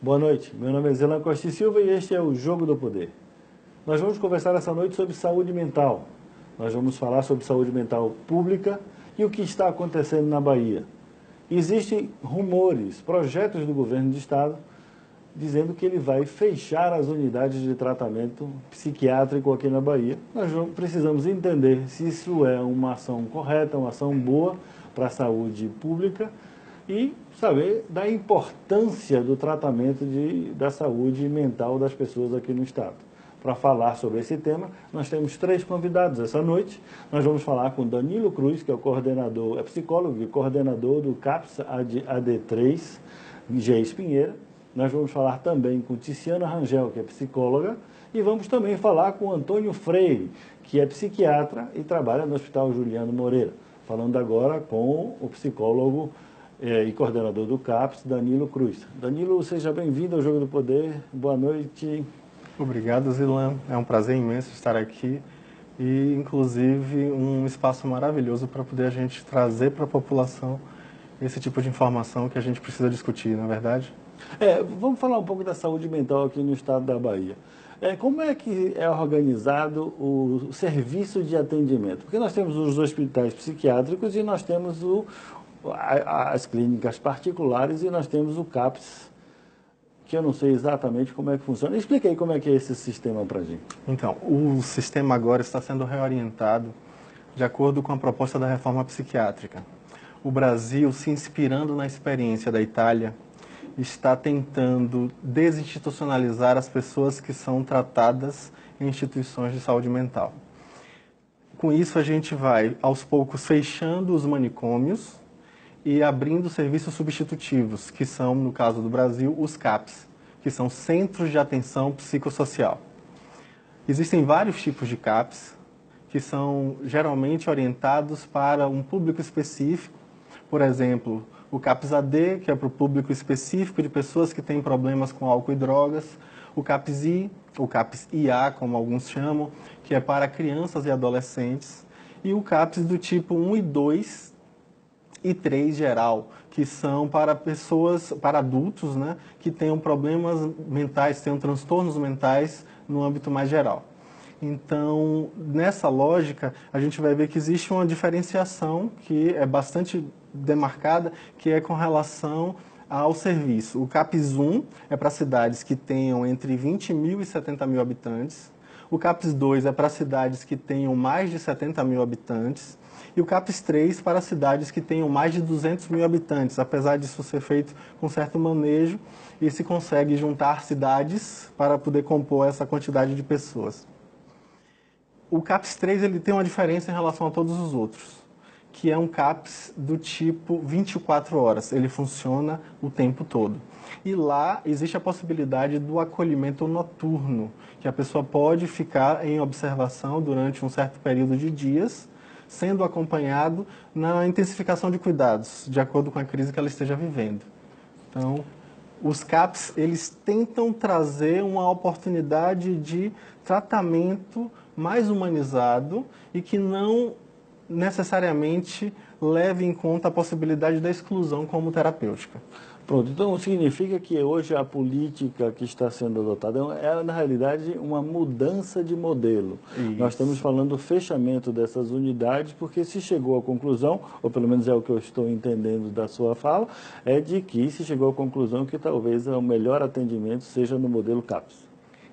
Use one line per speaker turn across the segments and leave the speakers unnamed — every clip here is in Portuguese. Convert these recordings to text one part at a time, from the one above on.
Boa noite, meu nome é Zelan Costa e Silva e este é o Jogo do Poder. Nós vamos conversar essa noite sobre saúde mental. Nós vamos falar sobre saúde mental pública e o que está acontecendo na Bahia. Existem rumores, projetos do governo do estado dizendo que ele vai fechar as unidades de tratamento psiquiátrico aqui na Bahia. Nós precisamos entender se isso é uma ação correta, uma ação boa para a saúde pública e saber da importância do tratamento da saúde mental das pessoas aqui no estado. Para falar sobre esse tema, nós temos 3 convidados essa noite. Nós vamos falar com Danilo Cruz, que é o coordenador, é psicólogo e coordenador do CAPS AD3, Geis Pinheira. Nós vamos falar também com Tiziana Rangel, que é psicóloga, e vamos também falar com Antônio Freire, que é psiquiatra e trabalha no Hospital Juliano Moreira. Falando agora com o psicólogo e coordenador do CAPS, Danilo Cruz. Danilo, seja bem-vindo ao Jogo do Poder. Boa noite.
Obrigado, Zilan. É um prazer imenso estar aqui e, inclusive, um espaço maravilhoso para poder a gente trazer para a população esse tipo de informação que a gente precisa discutir, não é verdade?
Vamos falar um pouco da saúde mental aqui no estado da Bahia. Como é que é organizado o serviço de atendimento? Porque nós temos os hospitais psiquiátricos e nós temos as clínicas particulares e nós temos o CAPS, que eu não sei exatamente como é que funciona. Explica aí como é que é esse sistema para a gente.
Então, o sistema agora está sendo reorientado de acordo com a proposta da reforma psiquiátrica. O Brasil, se inspirando na experiência da Itália, está tentando desinstitucionalizar as pessoas que são tratadas em instituições de saúde mental. Com isso, a gente vai, aos poucos, fechando os manicômios e abrindo serviços substitutivos, que são, no caso do Brasil, os CAPs, que são Centros de Atenção Psicossocial. Existem vários tipos de CAPs, que são geralmente orientados para um público específico. Por exemplo, o CAPS AD, que é para o público específico de pessoas que têm problemas com álcool e drogas. O CAPS I, o CAPS IA, como alguns chamam, que é para crianças e adolescentes. E o CAPS do tipo 1 e 2 e 3 geral, que são para pessoas, para adultos, né, que tenham problemas mentais, tenham transtornos mentais no âmbito mais geral. Então, nessa lógica, a gente vai ver que existe uma diferenciação que é bastante demarcada, que é com relação ao serviço. O CAPS 1 é para cidades que tenham entre 20 mil e 70 mil habitantes. O CAPS 2 é para cidades que tenham mais de 70 mil habitantes. E o CAPS 3 para cidades que tenham mais de 200 mil habitantes, apesar disso ser feito com certo manejo e se consegue juntar cidades para poder compor essa quantidade de pessoas. O CAPS 3 ele tem uma diferença em relação a todos os outros, que é um CAPS do tipo 24 horas, ele funciona o tempo todo. E lá existe a possibilidade do acolhimento noturno, que a pessoa pode ficar em observação durante um certo período de dias, sendo acompanhado na intensificação de cuidados, de acordo com a crise que ela esteja vivendo. Então, os CAPs, eles tentam trazer uma oportunidade de tratamento mais humanizado e que não necessariamente leve em conta a possibilidade da exclusão como terapêutica.
Pronto, então significa que hoje a política que está sendo adotada é, na realidade, uma mudança de modelo.
Isso.
Nós estamos falando do fechamento dessas unidades, porque se chegou à conclusão, ou pelo menos é o que eu estou entendendo da sua fala, é de que se chegou à conclusão que talvez o melhor atendimento seja no modelo CAPS.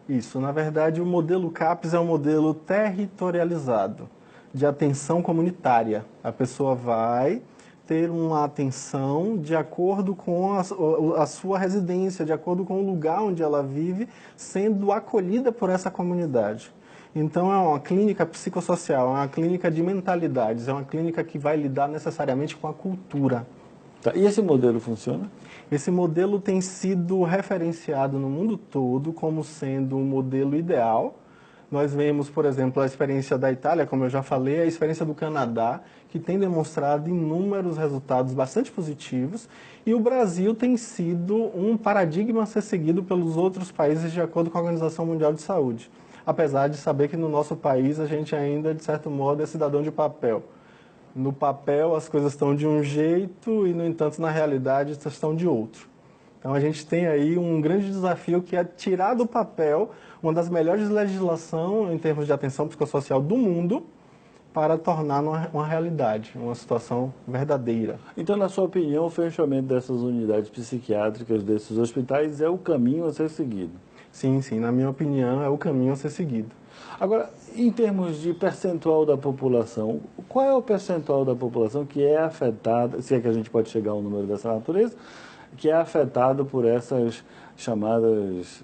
Isso, na verdade, o modelo CAPS é um modelo territorializado, de atenção comunitária. A pessoa vai ter uma atenção de acordo com a sua residência, de acordo com o lugar onde ela vive, sendo acolhida por essa comunidade. Então, é uma clínica psicossocial, é uma clínica de mentalidades, é uma clínica que vai lidar necessariamente com a cultura.
Tá. E esse modelo funciona?
Esse modelo tem sido referenciado no mundo todo como sendo um modelo ideal. Nós vemos, por exemplo, a experiência da Itália, como eu já falei, a experiência do Canadá, que tem demonstrado inúmeros resultados bastante positivos, e o Brasil tem sido um paradigma a ser seguido pelos outros países de acordo com a Organização Mundial de Saúde. Apesar de saber que no nosso país a gente ainda, de certo modo, é cidadão de papel. No papel as coisas estão de um jeito e, no entanto, na realidade estão de outro. Então a gente tem aí um grande desafio que é tirar do papel uma das melhores legislações em termos de atenção psicossocial do mundo para tornar uma realidade, uma situação verdadeira.
Então, na sua opinião, o fechamento dessas unidades psiquiátricas, desses hospitais, é o caminho a ser seguido?
Sim, sim, na minha opinião, é o caminho a ser seguido.
Agora, em termos de percentual da população, qual é o percentual da população que é afetada, se é que a gente pode chegar a um número dessa natureza, que é afetado por essas chamadas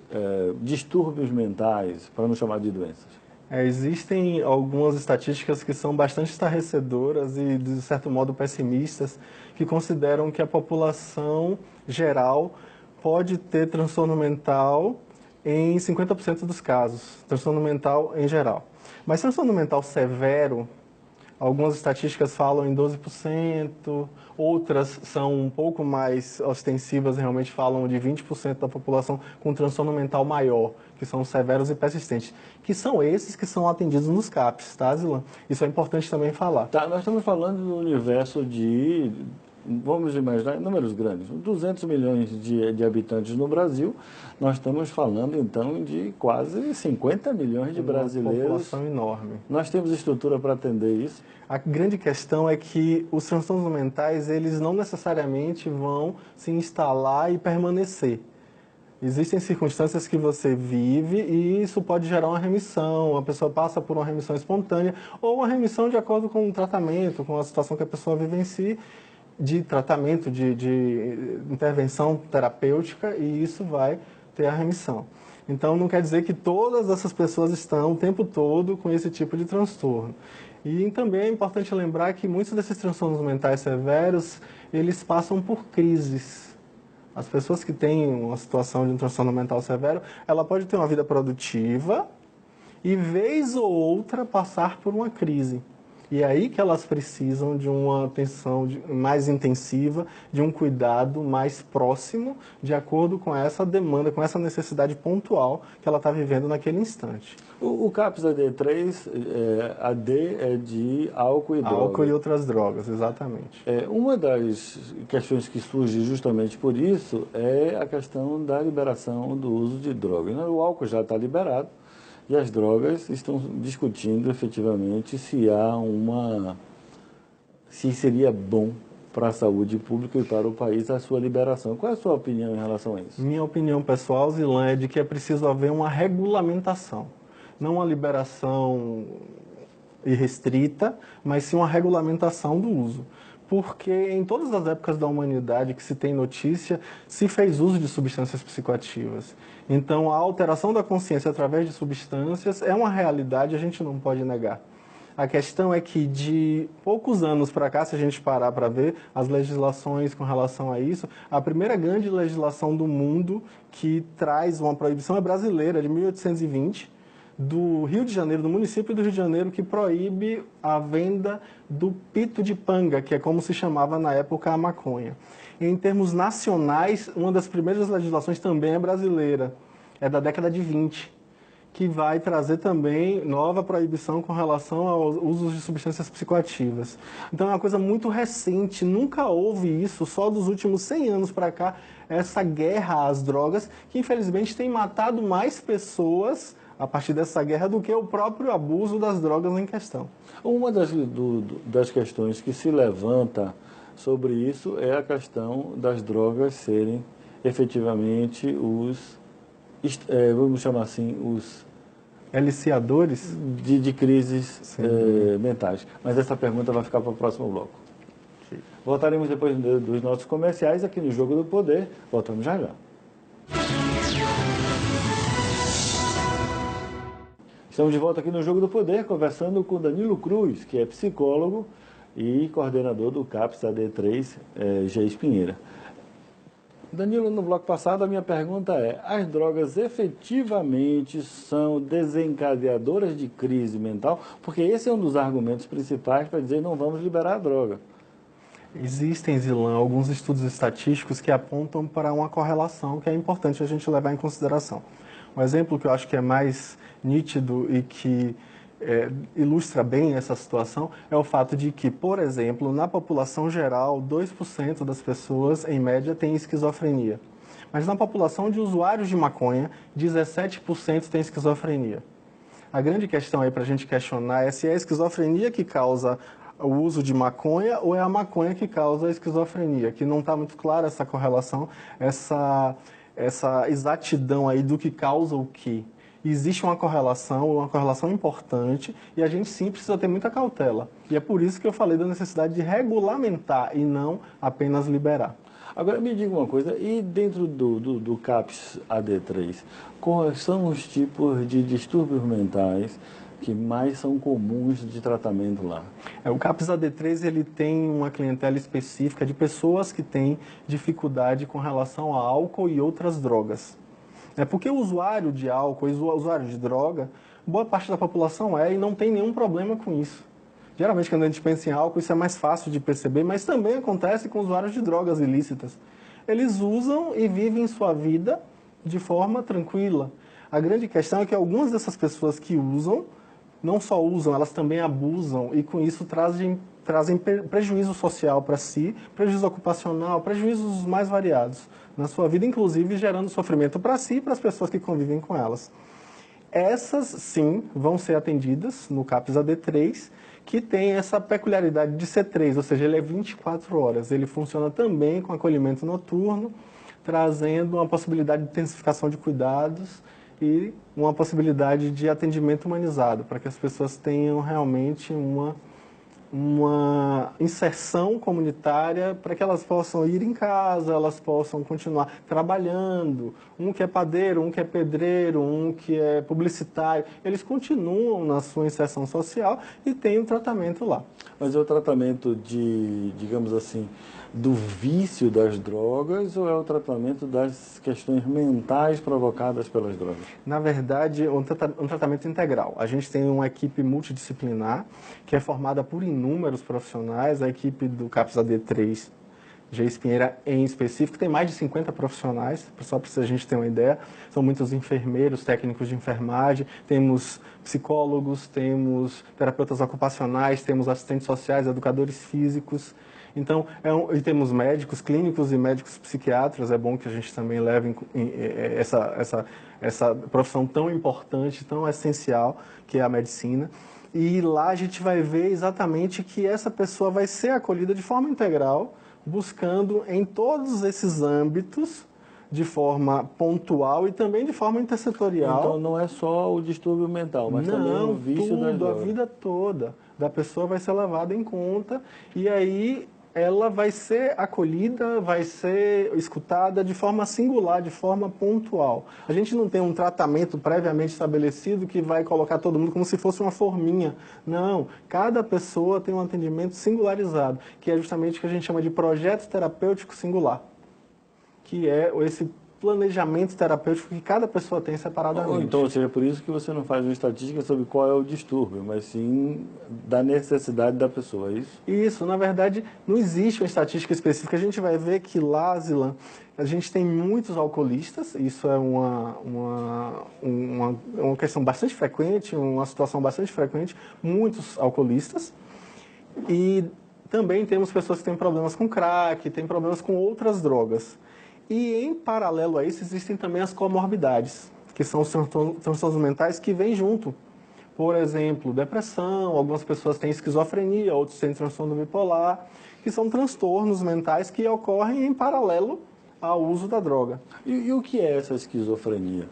distúrbios mentais, para não chamar de doenças?
Existem algumas estatísticas que são bastante estarrecedoras e, de certo modo, pessimistas, que consideram que a população geral pode ter transtorno mental em 50% dos casos, transtorno mental em geral. Mas transtorno mental severo, algumas estatísticas falam em 12%, outras são um pouco mais ostensivas, realmente falam de 20% da população com transtorno mental maior, que são severos e persistentes, que são esses que são atendidos nos CAPs, tá, Zilan? Isso é importante também falar.
Tá, nós estamos falando do universo de, vamos imaginar, números grandes, 200 milhões de habitantes no Brasil, nós estamos falando então de quase 50 milhões de brasileiros.
Uma população enorme.
Nós temos estrutura para atender isso?
A grande questão é que os transtornos mentais, eles não necessariamente vão se instalar e permanecer. Existem circunstâncias que você vive e isso pode gerar uma remissão, a pessoa passa por uma remissão espontânea ou uma remissão de acordo com o tratamento, com a situação que a pessoa vive em si, de tratamento, de intervenção terapêutica, e isso vai ter a remissão. Então não quer dizer que todas essas pessoas estão o tempo todo com esse tipo de transtorno. E também é importante lembrar que muitos desses transtornos mentais severos, eles passam por crises. As pessoas que têm uma situação de um transtorno mental severo, ela pode ter uma vida produtiva e, vez ou outra, passar por uma crise. E é aí que elas precisam de uma atenção mais intensiva, de um cuidado mais próximo, de acordo com essa demanda, com essa necessidade pontual que ela está vivendo naquele instante.
O CAPS AD3, AD é de álcool e drogas.
Álcool e outras drogas, exatamente.
Uma das questões que surge justamente por isso é a questão da liberação do uso de drogas. O álcool já está liberado e as drogas estão discutindo efetivamente se seria bom para a saúde pública e para o país a sua liberação. Qual é a sua opinião em relação a isso?
Minha opinião pessoal, Zilan, é de que é preciso haver uma regulamentação. Não uma liberação irrestrita, mas sim uma regulamentação do uso. Porque em todas as épocas da humanidade que se tem notícia, se fez uso de substâncias psicoativas. Então, a alteração da consciência através de substâncias é uma realidade, a gente não pode negar. A questão é que de poucos anos para cá, se a gente parar para ver as legislações com relação a isso, a primeira grande legislação do mundo que traz uma proibição é brasileira, de 1820, do Rio de Janeiro, do município do Rio de Janeiro, que proíbe a venda do pito de panga, que é como se chamava na época a maconha. Em termos nacionais, uma das primeiras legislações também é brasileira, é da década de 20, que vai trazer também nova proibição com relação aos usos de substâncias psicoativas. Então é uma coisa muito recente, nunca houve isso, só dos últimos 100 anos para cá, essa guerra às drogas, que infelizmente tem matado mais pessoas a partir dessa guerra do que o próprio abuso das drogas em questão.
Uma das questões que se levanta sobre isso é a questão das drogas serem efetivamente vamos chamar assim, os
aliciadores
de crises mentais. Mas essa pergunta vai ficar para o próximo bloco. Sim. Voltaremos depois dos nossos comerciais aqui no Jogo do Poder. Voltamos já já. Estamos de volta aqui no Jogo do Poder, conversando com Danilo Cruz, que é psicólogo e coordenador do CAPS AD3, Geis Pinheira. Danilo, no bloco passado a minha pergunta é: as drogas efetivamente são desencadeadoras de crise mental? Porque esse é um dos argumentos principais para dizer não vamos liberar a droga.
Existem, Zilan, alguns estudos estatísticos que apontam para uma correlação que é importante a gente levar em consideração. Um exemplo que eu acho que é mais nítido e que ilustra bem essa situação é o fato de que, por exemplo, na população geral, 2% das pessoas, em média, têm esquizofrenia. Mas na população de usuários de maconha, 17% tem esquizofrenia. A grande questão aí para a gente questionar é se é a esquizofrenia que causa o uso de maconha ou é a maconha que causa a esquizofrenia, que não está muito clara essa correlação, essa exatidão aí do que causa o que. Existe uma correlação importante, e a gente sim precisa ter muita cautela. E é por isso que eu falei da necessidade de regulamentar e não apenas liberar.
Agora me diga uma coisa, e dentro do CAPS AD3, quais são os tipos de distúrbios mentais que mais são comuns de tratamento lá?
O CAPS AD3 ele tem uma clientela específica de pessoas que têm dificuldade com relação a álcool e outras drogas. Porque o usuário de álcool, o usuário de droga, boa parte da população e não tem nenhum problema com isso. Geralmente, quando a gente pensa em álcool, isso é mais fácil de perceber, mas também acontece com usuários de drogas ilícitas. Eles usam e vivem sua vida de forma tranquila. A grande questão é que algumas dessas pessoas que usam, não só usam, elas também abusam e com isso trazem prejuízo social para si, prejuízo ocupacional, prejuízos mais variados na sua vida, inclusive gerando sofrimento para si e para as pessoas que convivem com elas. Essas, sim, vão ser atendidas no CAPS AD3, que tem essa peculiaridade de ser 3, ou seja, ele é 24 horas. Ele funciona também com acolhimento noturno, trazendo uma possibilidade de intensificação de cuidados e uma possibilidade de atendimento humanizado, para que as pessoas tenham realmente uma inserção comunitária, para que elas possam ir em casa, elas possam continuar trabalhando. Um que é padeiro, um que é pedreiro, um que é publicitário, eles continuam na sua inserção social e têm um tratamento lá.
Mas é o tratamento digamos assim, do vício das drogas ou é o tratamento das questões mentais provocadas pelas drogas?
Na verdade, um tratamento integral. A gente tem uma equipe multidisciplinar que é formada por inúmeros profissionais. A equipe do CAPS AD3, Geis Pinheira em específico, tem mais de 50 profissionais, só para a gente ter uma ideia. São muitos enfermeiros, técnicos de enfermagem, temos psicólogos, temos terapeutas ocupacionais, temos assistentes sociais, educadores físicos. Então, e temos médicos clínicos e médicos psiquiatras. É bom que a gente também leve essa profissão tão importante, tão essencial, que é a medicina. E lá a gente vai ver exatamente que essa pessoa vai ser acolhida de forma integral, buscando em todos esses âmbitos, de forma pontual e também de forma intersetorial.
Então não é só o distúrbio mental, mas também o vício das drogas.
A vida toda da pessoa vai ser levada em conta, e aí ela vai ser acolhida, vai ser escutada de forma singular, de forma pontual. A gente não tem um tratamento previamente estabelecido que vai colocar todo mundo como se fosse uma forminha. Não, cada pessoa tem um atendimento singularizado, que é justamente o que a gente chama de projeto terapêutico singular, que é esse planejamento terapêutico que cada pessoa tem separadamente.
Então, ou seja, por isso que você não faz uma estatística sobre qual é o distúrbio, mas sim da necessidade da pessoa, é isso?
Isso, na verdade, não existe uma estatística específica. A gente vai ver que lá, Zilan, a gente tem muitos alcoolistas, isso é uma questão bastante frequente, uma situação bastante frequente, muitos alcoolistas, e também temos pessoas que têm problemas com crack, têm problemas com outras drogas. E, em paralelo a isso, existem também as comorbidades, que são os transtornos mentais que vêm junto. Por exemplo, depressão, algumas pessoas têm esquizofrenia, outros têm transtorno bipolar, que são transtornos mentais que ocorrem em paralelo ao uso da droga.
E o que é essa esquizofrenia?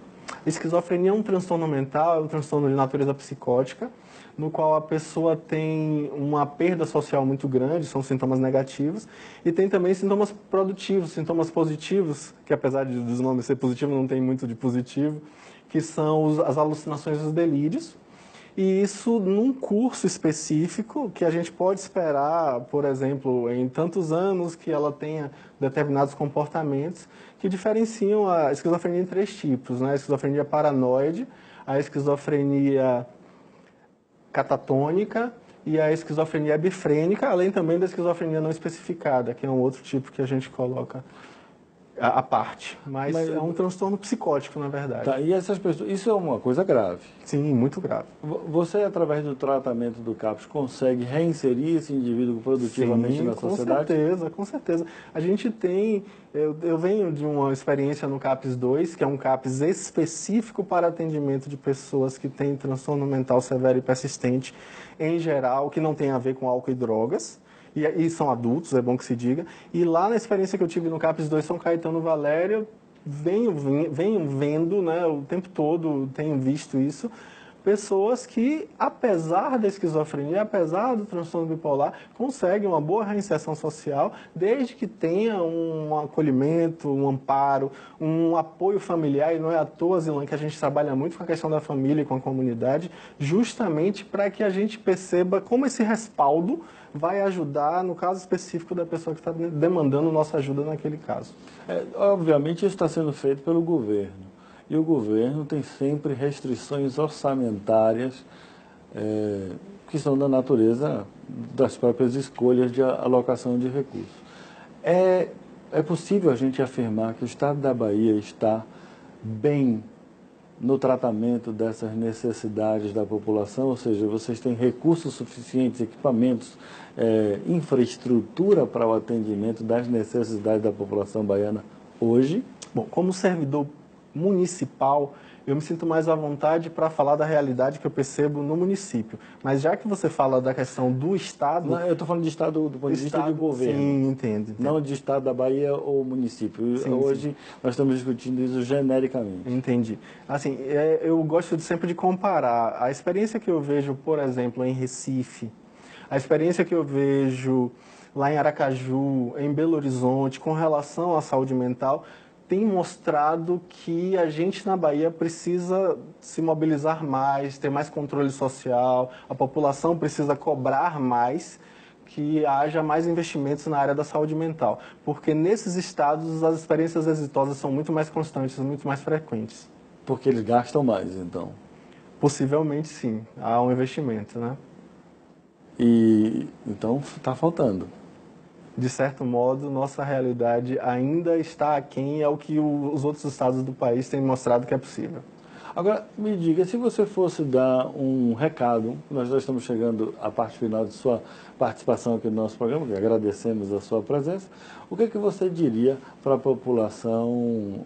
Esquizofrenia é um transtorno mental, é um transtorno de natureza psicótica, no qual a pessoa tem uma perda social muito grande, são sintomas negativos, e tem também sintomas produtivos, sintomas positivos, que apesar dos nomes ser positivo, não tem muito de positivo, que são as alucinações e os delírios. E isso num curso específico que a gente pode esperar, por exemplo, em tantos anos que ela tenha determinados comportamentos que diferenciam a esquizofrenia em 3 tipos, né? A esquizofrenia paranoide, a esquizofrenia catatônica e a esquizofrenia bifrênica, além também da esquizofrenia não especificada, que é um outro tipo que a gente coloca à parte, mas é um transtorno psicótico, na verdade.
Tá, e essas pessoas, isso é uma coisa grave.
Sim, muito grave.
Você, através do tratamento do CAPS, consegue reinserir esse indivíduo produtivamente na sociedade?
Com certeza. A gente tem, eu venho de uma experiência no CAPS 2, que é um CAPS específico para atendimento de pessoas que têm transtorno mental severo e persistente, em geral, que não tem a ver com álcool e drogas. E são adultos, é bom que se diga. E lá na experiência que eu tive no CAPS 2 São Caetano Valério, venho vendo, né, o tempo todo, tenho visto isso, pessoas que, apesar da esquizofrenia, apesar do transtorno bipolar, conseguem uma boa reinserção social, desde que tenha um acolhimento, um amparo, um apoio familiar. E não é à toa, Zilan, que a gente trabalha muito com a questão da família e com a comunidade, justamente para que a gente perceba como esse respaldo vai ajudar no caso específico da pessoa que está demandando nossa ajuda naquele caso.
Obviamente isso está sendo feito pelo governo. E o governo tem sempre restrições orçamentárias que são da natureza das próprias escolhas de alocação de recursos. É possível a gente afirmar que o Estado da Bahia está bem no tratamento dessas necessidades da população, ou seja, vocês têm recursos suficientes, equipamentos, infraestrutura para o atendimento das necessidades da população baiana hoje?
Bom, como servidor municipal, eu me sinto mais à vontade para falar da realidade que eu percebo no município. Mas já que você fala da questão do Estado...
Não, eu estou falando de Estado do ponto de vista de governo.
Sim, entendo.
Não de Estado da Bahia ou município.
Sim,
hoje nós estamos discutindo isso genericamente.
Entendi. Assim, eu gosto sempre de comparar a experiência que eu vejo, por exemplo, em Recife, a experiência que eu vejo lá em Aracaju, em Belo Horizonte, com relação à saúde mental, tem mostrado que a gente na Bahia precisa se mobilizar mais, ter mais controle social, a população precisa cobrar mais, que haja mais investimentos na área da saúde mental. Porque nesses estados as experiências exitosas são muito mais constantes, muito mais frequentes.
Porque eles gastam mais, então?
Possivelmente sim, há um investimento, né?
E então está faltando.
De certo modo, nossa realidade ainda está aquém ao que os outros estados do país têm mostrado que é possível.
Agora, me diga, se você fosse dar um recado, nós já estamos chegando à parte final de sua participação aqui no nosso programa, que agradecemos a sua presença, o que é que você diria para a população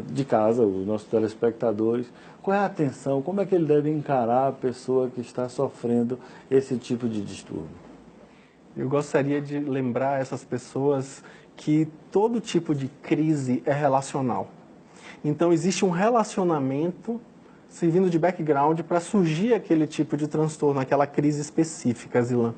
de casa, os nossos telespectadores, qual é a atenção, como é que ele deve encarar a pessoa que está sofrendo esse tipo de distúrbio?
Eu gostaria de lembrar essas pessoas que todo tipo de crise é relacional. Então, existe um relacionamento servindo de background para surgir aquele tipo de transtorno, aquela crise específica, Zilan.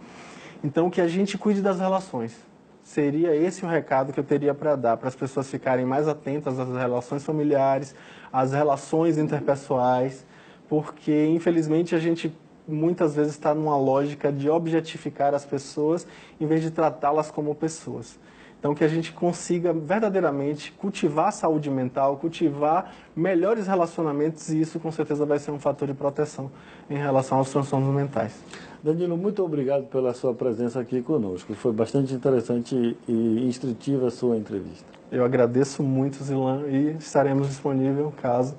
Então, que a gente cuide das relações. Seria esse o recado que eu teria para dar, para as pessoas ficarem mais atentas às relações familiares, às relações interpessoais, porque, infelizmente, a gente muitas vezes está numa lógica de objetificar as pessoas em vez de tratá-las como pessoas. Então, que a gente consiga verdadeiramente cultivar a saúde mental, cultivar melhores relacionamentos, e isso com certeza vai ser um fator de proteção em relação aos transtornos mentais.
Danilo, muito obrigado pela sua presença aqui conosco. Foi bastante interessante e instrutiva a sua entrevista.
Eu agradeço muito, Zilan, e estaremos disponíveis caso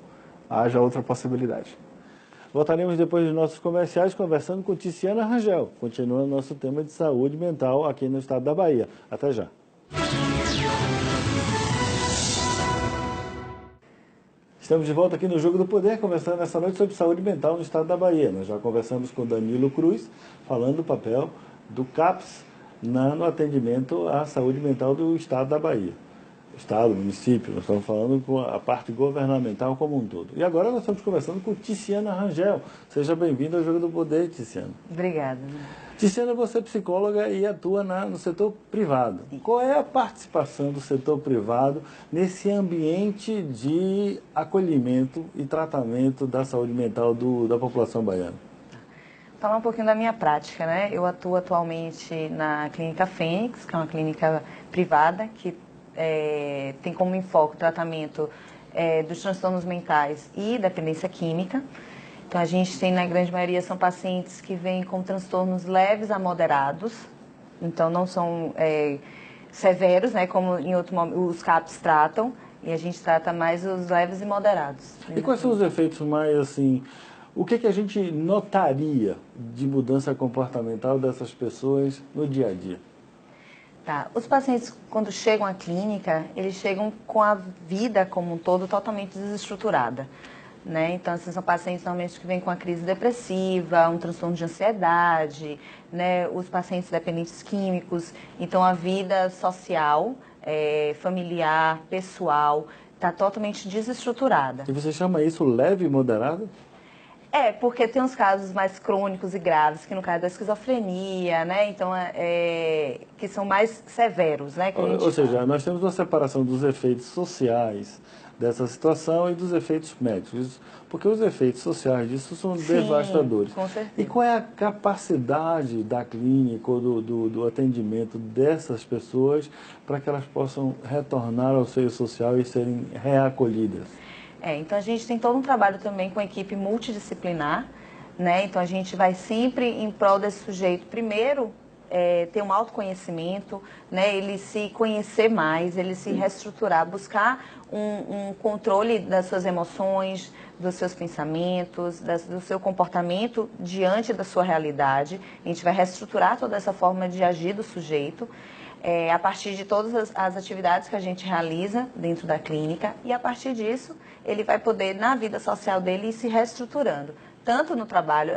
haja outra possibilidade.
Voltaremos depois dos nossos comerciais conversando com Tiziana Rangel, continuando nosso tema de saúde mental aqui no estado da Bahia. Até já. Estamos de volta aqui no Jogo do Poder, conversando essa noite sobre saúde mental no estado da Bahia. Nós já conversamos com Danilo Cruz, falando do papel do CAPS no atendimento à saúde mental do estado da Bahia. Estado, município, nós estamos falando com a parte governamental como um todo. E agora nós estamos conversando com Tiziana Rangel. Seja bem-vinda ao Jogo do Poder, Tiziana.
Obrigada.
Tiziana, você é psicóloga e atua no setor privado. Qual é a participação do setor privado nesse ambiente de acolhimento e tratamento da saúde mental da população baiana?
Falar um pouquinho da minha prática, né? Eu atuo atualmente na Clínica Fênix, que é uma clínica privada que tem como enfoque o tratamento dos transtornos mentais e dependência química. Então, a gente tem, na grande maioria, são pacientes que vêm com transtornos leves a moderados. Então, não são severos, né, como em outro momento os CAPs tratam, e a gente trata mais os leves e moderados.
E quais são os efeitos mais, assim, o que que a gente notaria de mudança comportamental dessas pessoas no dia a dia?
Tá. Os pacientes, quando chegam à clínica, eles chegam com a vida como um todo totalmente desestruturada, né? Então, assim, são pacientes normalmente que vêm com a crise depressiva, um transtorno de ansiedade, né? Os pacientes dependentes químicos. Então, a vida social, familiar, pessoal, está totalmente desestruturada.
E você chama isso leve e moderado?
Porque tem uns casos mais crônicos e graves, que no caso da esquizofrenia, né? Então, que são mais severos, né? Que a gente
Ou seja,
fala.
nós temos uma separação dos efeitos sociais dessa situação e dos efeitos médicos. Porque os efeitos sociais disso são
Sim,
devastadores.
com certeza.
E qual é a capacidade da clínica ou do atendimento dessas pessoas para que elas possam retornar ao seio social e serem reacolhidas?
Então a gente tem todo um trabalho também com a equipe multidisciplinar, né? Então a gente vai sempre em prol desse sujeito, primeiro, ter um autoconhecimento, né? Ele se conhecer mais, ele se reestruturar, buscar um controle das suas emoções, dos seus pensamentos, do seu comportamento diante da sua realidade. A gente vai reestruturar toda essa forma de agir do sujeito. A partir de todas as atividades que a gente realiza dentro da clínica, e a partir disso ele vai poder, na vida social dele, ir se reestruturando. Tanto no trabalho,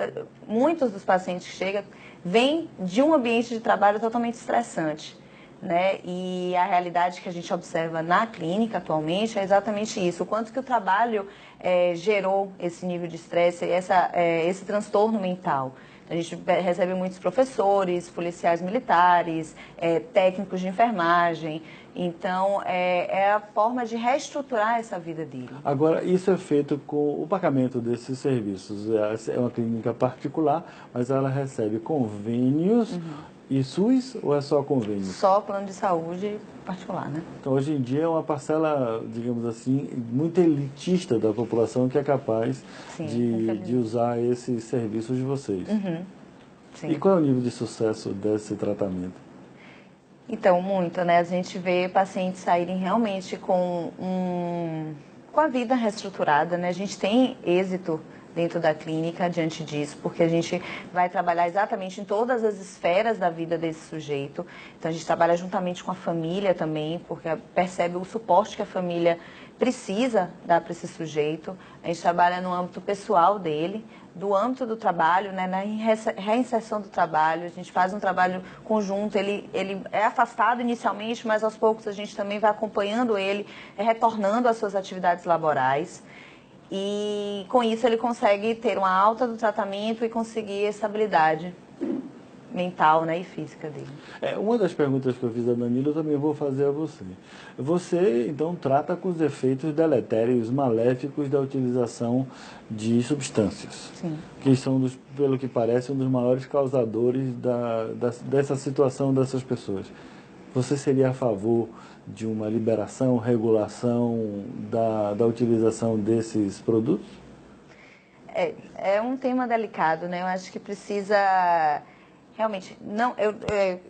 muitos dos pacientes que chegam vêm de um ambiente de trabalho totalmente estressante, né? E a realidade que a gente observa na clínica atualmente é exatamente isso, o quanto que o trabalho gerou esse nível de estresse, esse transtorno mental. A gente recebe muitos professores, policiais militares, técnicos de enfermagem. Então, é a forma de reestruturar essa vida dele.
Agora, isso é feito com o pagamento desses serviços. É uma clínica particular, mas ela recebe convênios e SUS ou é só convênio?
Só plano de saúde particular, né?
Então, hoje em dia é uma parcela, digamos assim, muito elitista da população que é capaz de usar esses serviços de vocês.
Sim.
E qual é o nível de sucesso desse tratamento?
Então, muito, né? A gente vê pacientes saírem realmente com a vida reestruturada, né? A gente tem êxito dentro da clínica diante disso, porque a gente vai trabalhar exatamente em todas as esferas da vida desse sujeito. Então, a gente trabalha juntamente com a família também, porque percebe o suporte que a família precisa dar para esse sujeito. A gente trabalha no âmbito pessoal dele, do âmbito do trabalho, né, na reinserção do trabalho. A gente faz um trabalho conjunto, ele é afastado inicialmente, mas aos poucos a gente também vai acompanhando ele, retornando às suas atividades laborais. E com isso ele consegue ter uma alta do tratamento e conseguir estabilidade mental, né, e física dele.
Uma das perguntas que eu fiz a Danilo eu também vou fazer a você. Você, então, trata com os efeitos deletérios, maléficos da utilização de substâncias.
Sim.
Que são, pelo que parece, um dos maiores causadores dessa situação dessas pessoas. Você seria a favor de uma liberação, regulação da utilização desses produtos?
É um tema delicado, né? Eu acho que precisa realmente, não,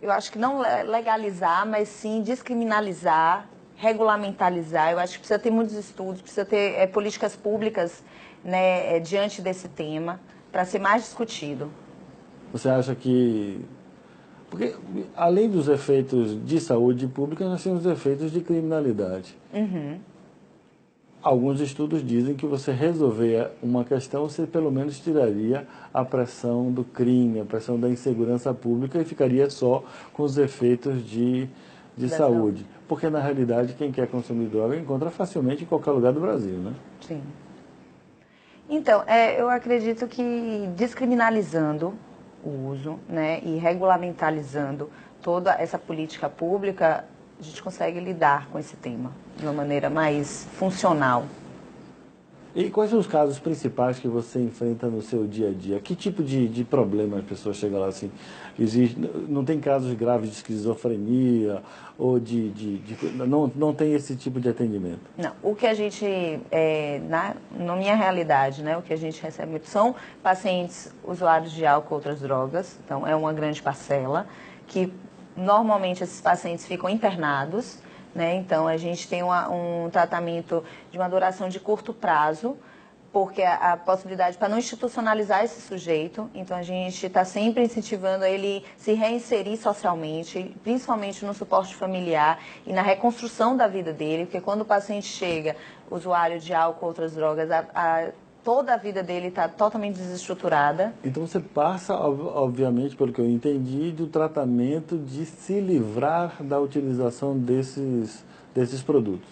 eu acho que não legalizar, mas sim descriminalizar, regulamentalizar. Eu acho que precisa ter muitos estudos, precisa ter políticas públicas, né, diante desse tema, para ser mais discutido.
Você acha que... Porque, além dos efeitos de saúde pública, nós temos efeitos de criminalidade. Alguns estudos dizem que você resolver uma questão, você pelo menos tiraria a pressão do crime, a pressão da insegurança pública e ficaria só com os efeitos de saúde. Porque, na realidade, quem quer consumir droga encontra facilmente em qualquer lugar do Brasil, né?
Sim. Então, eu acredito que descriminalizando o uso, né, e regulamentalizando toda essa política pública, a gente consegue lidar com esse tema de uma maneira mais funcional.
E quais são os casos principais que você enfrenta no seu dia a dia? Que tipo de problema as pessoas chegam lá assim? Não tem casos graves de esquizofrenia ou não tem esse tipo de atendimento?
Não, o que a gente, na minha realidade, né, o que a gente recebe muito são pacientes usuários de álcool ou outras drogas, então é uma grande parcela, que normalmente esses pacientes ficam internados, né? Então a gente tem um tratamento de uma duração de curto prazo, porque a possibilidade para não institucionalizar esse sujeito, então a gente está sempre incentivando ele se reinserir socialmente, principalmente no suporte familiar e na reconstrução da vida dele, porque quando o paciente chega, usuário de álcool ou outras drogas, toda a vida dele está totalmente desestruturada.
Então você passa, obviamente, pelo que eu entendi, do tratamento de se livrar da utilização desses produtos.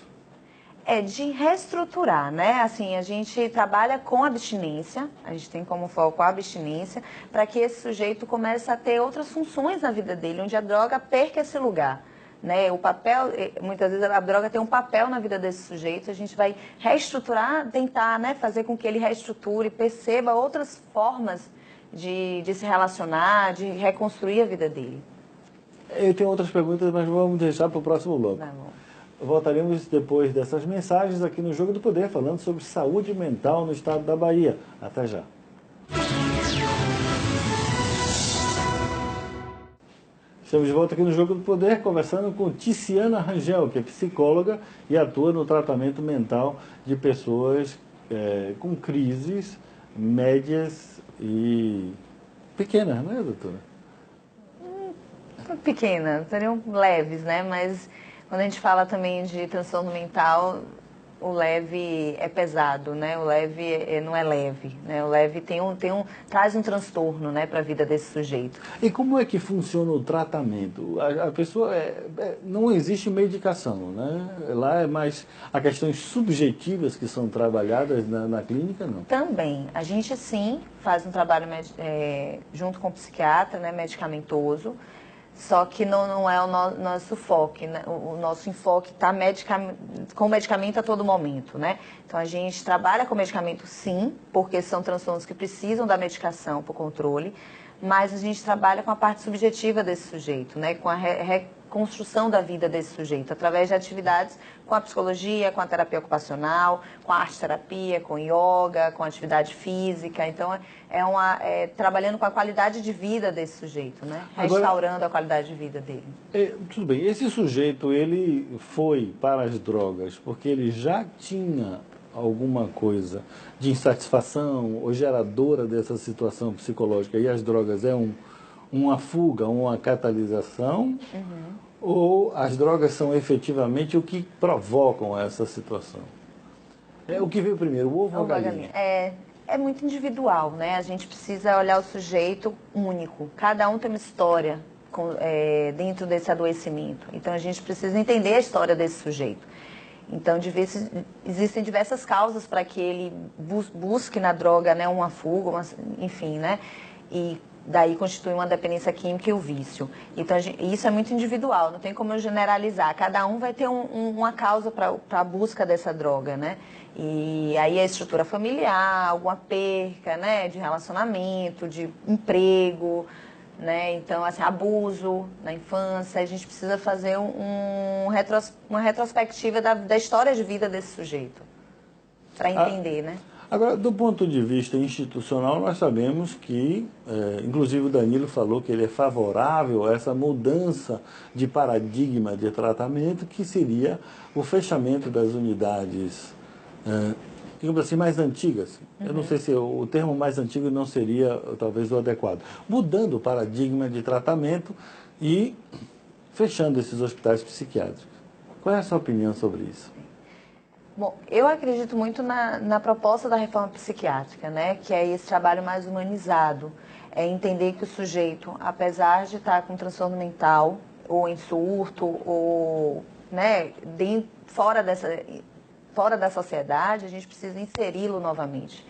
É de reestruturar, né? Assim, a gente trabalha com abstinência, a gente tem como foco a abstinência, para que esse sujeito comece a ter outras funções na vida dele, onde a droga perca esse lugar. Né? O papel, muitas vezes a droga tem um papel na vida desse sujeito, a gente vai reestruturar, tentar, né, fazer com que ele reestruture, perceba outras formas de se relacionar, de reconstruir a vida dele.
Eu tenho outras perguntas, mas vamos deixar para o próximo bloco.
Tá bom.
Voltaremos depois dessas mensagens aqui no Jogo do Poder, falando sobre saúde mental no estado da Bahia. Até já. Estamos de volta aqui no Jogo do Poder, conversando com Ticiana Rangel, que é psicóloga e atua no tratamento mental de pessoas com crises médias e pequenas, não é, doutora?
Pequenas, seriam leves, né? Mas quando a gente fala também de transtorno mental, o leve é pesado, né? O leve não é leve, né? O leve traz um transtorno, né, para a vida desse sujeito.
E como é que funciona o tratamento? A pessoa não existe medicação, né? Lá é mais as questões subjetivas que são trabalhadas na clínica, não?
Também, a gente sim faz um trabalho junto com o psiquiatra, né, medicamentoso. Só que não é o nosso foco, né? O nosso enfoque está com medicamento a todo momento, né? Então a gente trabalha com medicamento sim, porque são transtornos que precisam da medicação para o controle, mas a gente trabalha com a parte subjetiva desse sujeito, né? Com a reconstrução da vida desse sujeito, através de atividades com a psicologia, com a terapia ocupacional, com a arte-terapia, com yoga, com atividade física. Então, trabalhando com a qualidade de vida desse sujeito, né? Restaurando a qualidade de vida dele.
Tudo bem, esse sujeito, ele foi para as drogas porque ele já tinha alguma coisa de insatisfação ou geradora dessa situação psicológica e as drogas uma fuga, uma catalisação, ou as drogas são efetivamente o que provocam essa situação? O que veio primeiro, o ovo ou a galinha?
É muito individual, né? A gente precisa olhar o sujeito único. Cada um tem uma história dentro desse adoecimento. Então, a gente precisa entender a história desse sujeito. Então, existem diversas causas para que ele busque na droga, né, uma fuga, enfim, né? E daí constitui uma dependência química e o vício. Então, isso é muito individual, não tem como eu generalizar. Cada um vai ter uma causa para a busca dessa droga, né? E aí a estrutura familiar, alguma perca, né, de relacionamento, de emprego, né? Então, assim, abuso na infância. A gente precisa fazer uma retrospectiva da história de vida desse sujeito, para entender, né?
Agora, do ponto de vista institucional, nós sabemos que, inclusive o Danilo falou que ele é favorável a essa mudança de paradigma de tratamento, que seria o fechamento das unidades, digamos assim, mais antigas. Eu não sei se o termo mais antigo não seria talvez o adequado. Mudando o paradigma de tratamento e fechando esses hospitais psiquiátricos. Qual é a sua opinião sobre isso?
Bom, eu acredito muito na proposta da reforma psiquiátrica, né? Que é esse trabalho mais humanizado. É entender que o sujeito, apesar de estar com transtorno mental, ou em surto, ou, né, fora da sociedade, a gente precisa inseri-lo novamente.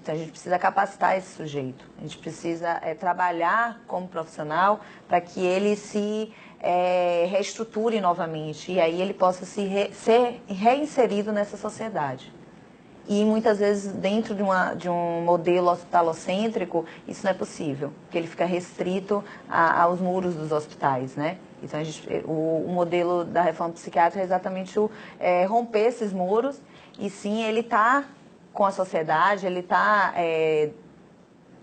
Então, a gente precisa capacitar esse sujeito. A gente precisa trabalhar como profissional para que ele se reestruture novamente e aí ele possa ser reinserido nessa sociedade. E muitas vezes dentro de um modelo hospitalocêntrico isso não é possível, porque ele fica restrito aos muros dos hospitais, né? Então o modelo da reforma psiquiátrica é exatamente romper esses muros e sim ele está com a sociedade, ele está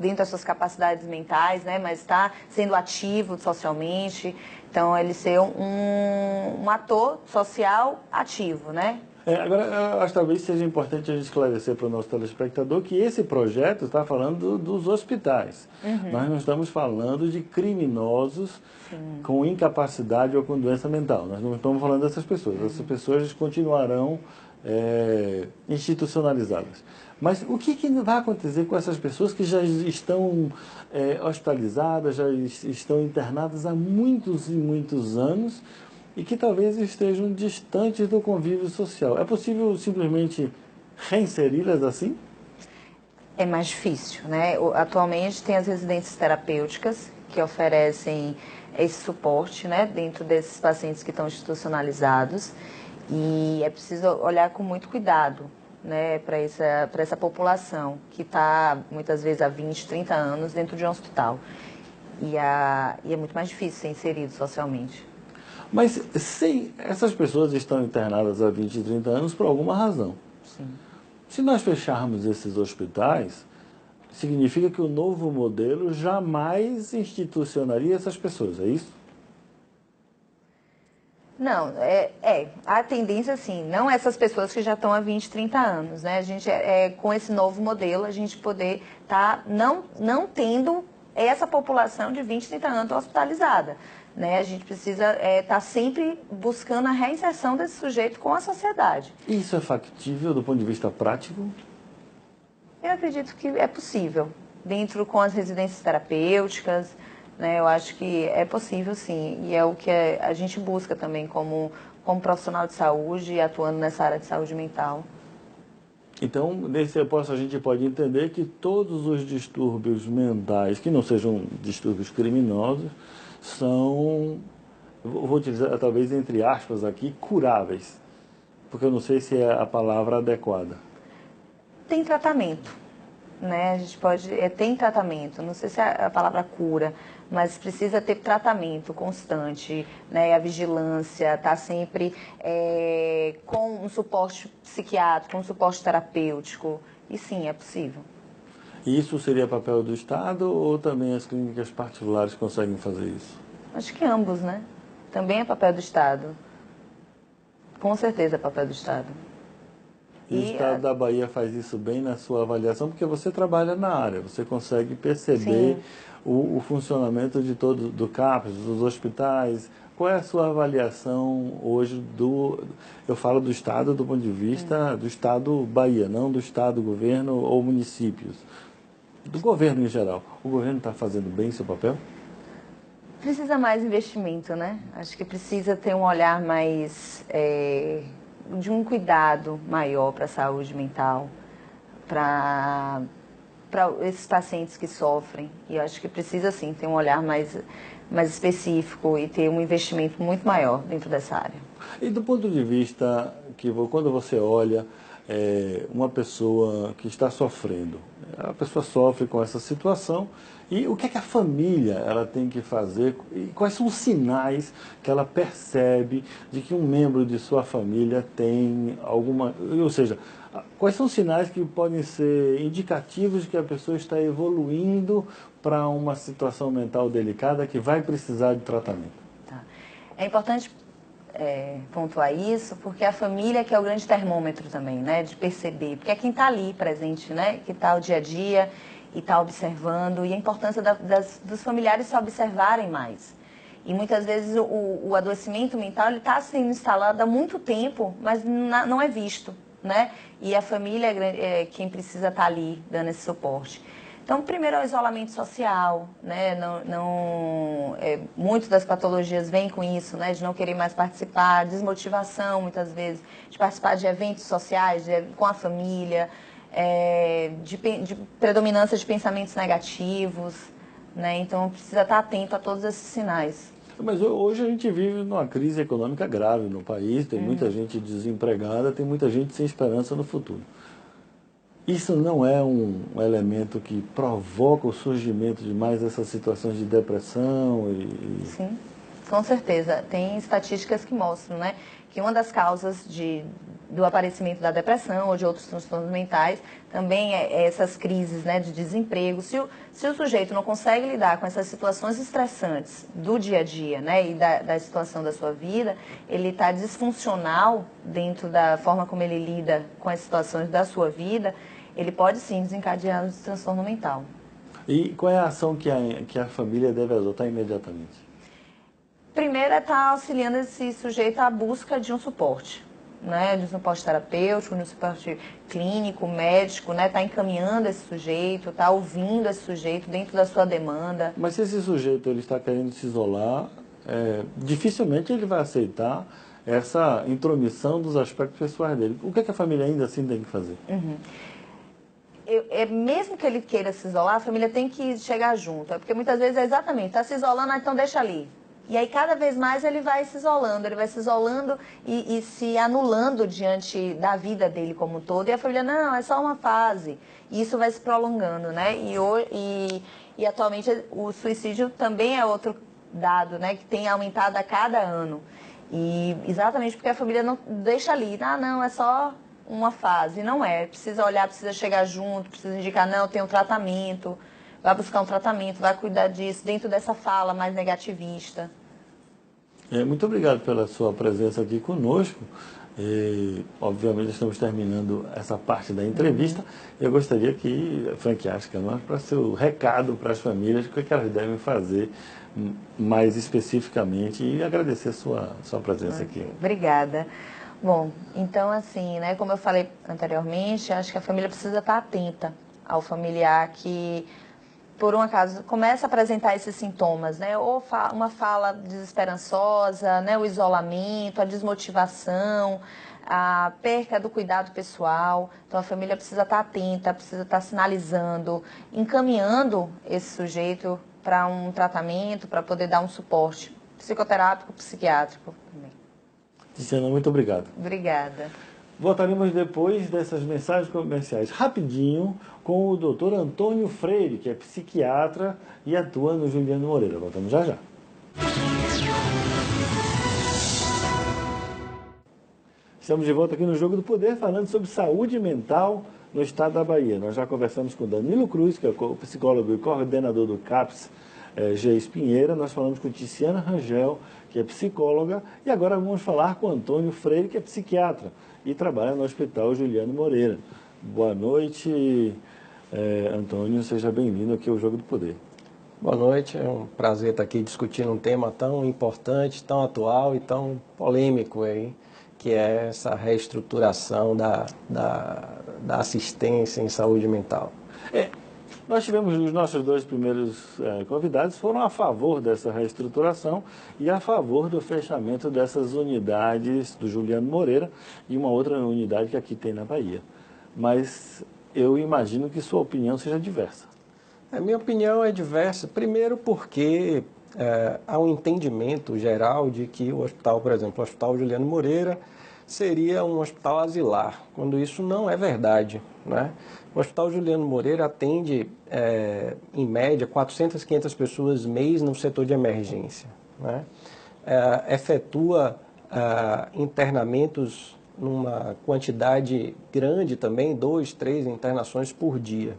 dentro das suas capacidades mentais, né? Mas está sendo ativo socialmente. Então, ele ser um ator social ativo, né?
Agora, eu acho que talvez seja importante a gente esclarecer para o nosso telespectador que esse projeto está falando dos hospitais. Nós não estamos falando de criminosos com incapacidade ou com doença mental. Nós não estamos falando dessas pessoas. Essas pessoas continuarão institucionalizadas. Mas o que vai acontecer com essas pessoas que já estão hospitalizadas, já estão internadas há muitos e muitos anos e que talvez estejam distantes do convívio social? É possível simplesmente reinseri-las assim?
É mais difícil, né? Atualmente tem as residências terapêuticas que oferecem esse suporte, né, dentro desses pacientes que estão institucionalizados, e é preciso olhar com muito cuidado, né, para essa população que está muitas vezes há 20, 30 anos dentro de um hospital. E é muito mais difícil ser inserido socialmente.
Mas essas pessoas estão internadas há 20, 30 anos por alguma razão.
Sim.
Se nós fecharmos esses hospitais, significa que o novo modelo jamais institucionaria essas pessoas, é isso?
Não, a tendência, assim, não essas pessoas que já estão há 20, 30 anos, né? A gente, com esse novo modelo, a gente poder estar não tendo essa população de 20, 30 anos hospitalizada, né? A gente precisa estar sempre buscando a reinserção desse sujeito com a sociedade.
Isso é factível do ponto de vista prático?
Eu acredito que é possível, dentro com as residências terapêuticas, né? Eu acho que é possível, sim, e é o que a gente busca também como profissional de saúde, atuando nessa área de saúde mental.
Então, nesse a gente pode entender que todos os distúrbios mentais, que não sejam distúrbios criminosos, são, vou utilizar talvez entre aspas aqui, curáveis, porque eu não sei se é a palavra adequada.
Tem tratamento, né? A gente pode, tem tratamento, não sei se é a palavra cura, mas precisa ter tratamento constante, né? A vigilância, tá sempre com um suporte psiquiátrico, um suporte terapêutico, e sim, é possível.
E isso seria papel do Estado ou também as clínicas particulares conseguem fazer isso?
Acho que ambos, né? Também é papel do Estado. Com certeza é papel do Estado.
E o Estado da Bahia faz isso bem na sua avaliação, porque você trabalha na área, você consegue perceber o funcionamento de todo, do CAPES, dos hospitais. Qual é a sua avaliação hoje eu falo do Estado do ponto de vista do Estado Bahia, não do Estado, governo ou municípios, do governo em geral. O governo está fazendo bem seu papel?
Precisa mais investimento, né? Acho que precisa ter um olhar mais... de um cuidado maior para a saúde mental, para esses pacientes que sofrem. E eu acho que precisa, sim, ter um olhar mais específico e ter um investimento muito maior dentro dessa área.
E do ponto de vista que quando você olha uma pessoa que está sofrendo, a pessoa sofre com essa situação, e o que é que a família ela tem que fazer? E quais são os sinais que ela percebe de que um membro de sua família tem alguma... Ou seja, quais são os sinais que podem ser indicativos de que a pessoa está evoluindo para uma situação mental delicada que vai precisar de tratamento?
Tá. É importante pontuar isso, porque a família que é o grande termômetro também, né? De perceber, porque é quem está ali presente, né? Que está o dia a dia e está observando, e a importância dos familiares se observarem mais. E muitas vezes o adoecimento mental está sendo instalado há muito tempo, mas não é visto, né? E a família é quem precisa estar ali dando esse suporte. Então, primeiro é o isolamento social, né? Muitas das patologias vêm com isso, né? De não querer mais participar, desmotivação, muitas vezes, de participar de eventos sociais, com a família, de predominância de pensamentos negativos, né? Então, precisa estar atento a todos esses sinais.
Mas hoje a gente vive numa crise econômica grave no país, tem muita gente desempregada, tem muita gente sem esperança no futuro. Isso não é um elemento que provoca o surgimento de mais essas situações de depressão?
Sim, Com certeza. Tem estatísticas que mostram, né, que uma das causas do aparecimento da depressão ou de outros transtornos mentais também é essas crises, né, de desemprego. Se o sujeito não consegue lidar com essas situações estressantes do dia a dia, né, e da situação da sua vida, ele está disfuncional dentro da forma como ele lida com as situações da sua vida, ele pode sim desencadear um transtorno mental.
E qual é a ação que a família deve adotar imediatamente?
Primeiro é estar auxiliando esse sujeito à busca de um suporte, né, de um suporte terapêutico, de um suporte clínico, médico, né, tá encaminhando esse sujeito, tá ouvindo esse sujeito dentro da sua demanda.
Mas se esse sujeito ele está querendo se isolar, dificilmente ele vai aceitar essa intromissão dos aspectos pessoais dele. O que é que a família ainda assim tem que fazer?
Mesmo que ele queira se isolar, a família tem que chegar junto, porque muitas vezes é exatamente, está se isolando, então deixa ali. E aí, cada vez mais, ele vai se isolando e se anulando diante da vida dele como um todo. E a família, não, é só uma fase. E isso vai se prolongando, né? E atualmente, o suicídio também é outro dado, né? Que tem aumentado a cada ano. E exatamente porque a família não deixa ali. Ah, não, é só uma fase. Não é. Precisa olhar, precisa chegar junto, precisa indicar, não, tem um tratamento. Vai buscar um tratamento, vai cuidar disso, dentro dessa fala mais negativista.
Muito obrigado pela sua presença aqui conosco. Obviamente estamos terminando essa parte da entrevista. Eu gostaria que franqueasse a Câmara para seu recado para as famílias, o que elas devem fazer mais especificamente, e agradecer a sua presença aqui.
Obrigada. Bom, então assim, né, como eu falei anteriormente, acho que a família precisa estar atenta ao familiar que, por um acaso, começa a apresentar esses sintomas, né? Ou uma fala desesperançosa, né? O isolamento, a desmotivação, a perca do cuidado pessoal. Então, a família precisa estar atenta, precisa estar sinalizando, encaminhando esse sujeito para um tratamento, para poder dar um suporte psicoterápico, psiquiátrico também.
Tiziana, muito obrigado.
Obrigada.
Voltaremos depois dessas mensagens comerciais rapidinho com o Dr. Antônio Freire, que é psiquiatra e atua no Juliano Moreira. Voltamos já já. Estamos de volta aqui no Jogo do Poder, falando sobre saúde mental no estado da Bahia. Nós já conversamos com Danilo Cruz, que é o psicólogo e coordenador do CAPS, Geis Pinheira. Nós falamos com Tiziana Rangel, que é psicóloga, e agora vamos falar com Antônio Freire, que é psiquiatra e trabalha no Hospital Juliano Moreira. Boa noite, Antônio, seja bem-vindo aqui ao Jogo do Poder.
Boa noite, é um prazer estar aqui discutindo um tema tão importante, tão atual e tão polêmico aí, que é essa reestruturação da assistência em saúde mental.
Nós tivemos os nossos dois primeiros convidados, foram a favor dessa reestruturação e a favor do fechamento dessas unidades do Juliano Moreira e uma outra unidade que aqui tem na Bahia. Mas eu imagino que sua opinião seja diversa.
A minha opinião é diversa, primeiro porque há um entendimento geral de que o hospital, por exemplo, o Hospital Juliano Moreira seria um hospital asilar, quando isso não é verdade, né? O Hospital Juliano Moreira atende, em média, 400, 500 pessoas mês no setor de emergência, né? Efetua internamentos numa quantidade grande também, 2, 3 internações por dia.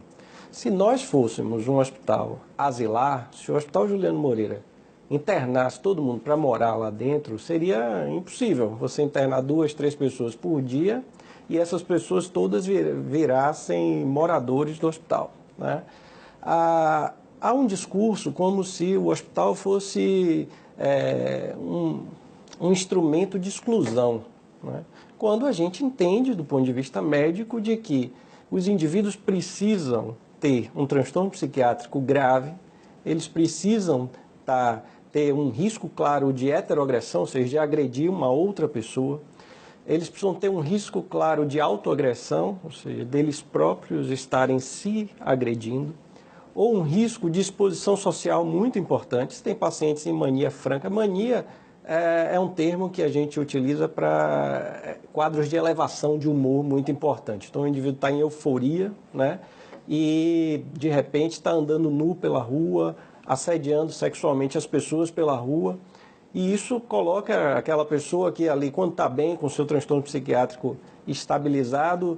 Se nós fôssemos um hospital asilar, se o Hospital Juliano Moreira internasse todo mundo para morar lá dentro, seria impossível você internar 2, 3 pessoas por dia e essas pessoas todas virassem moradores do hospital, né? Há um discurso como se o hospital fosse um instrumento de exclusão, né? Quando a gente entende, do ponto de vista médico, de que os indivíduos precisam ter um transtorno psiquiátrico grave, eles precisam ter um risco claro de heteroagressão, ou seja, de agredir uma outra pessoa. Eles precisam ter um risco claro de autoagressão, ou seja, deles próprios estarem se agredindo, ou um risco de exposição social muito importante. Tem pacientes em mania franca. Mania é um termo que a gente utiliza para quadros de elevação de humor muito importante. Então, o indivíduo está em euforia, né? E, de repente, está andando nu pela rua, assediando sexualmente as pessoas pela rua. E isso coloca aquela pessoa que ali, quando está bem, com o seu transtorno psiquiátrico estabilizado,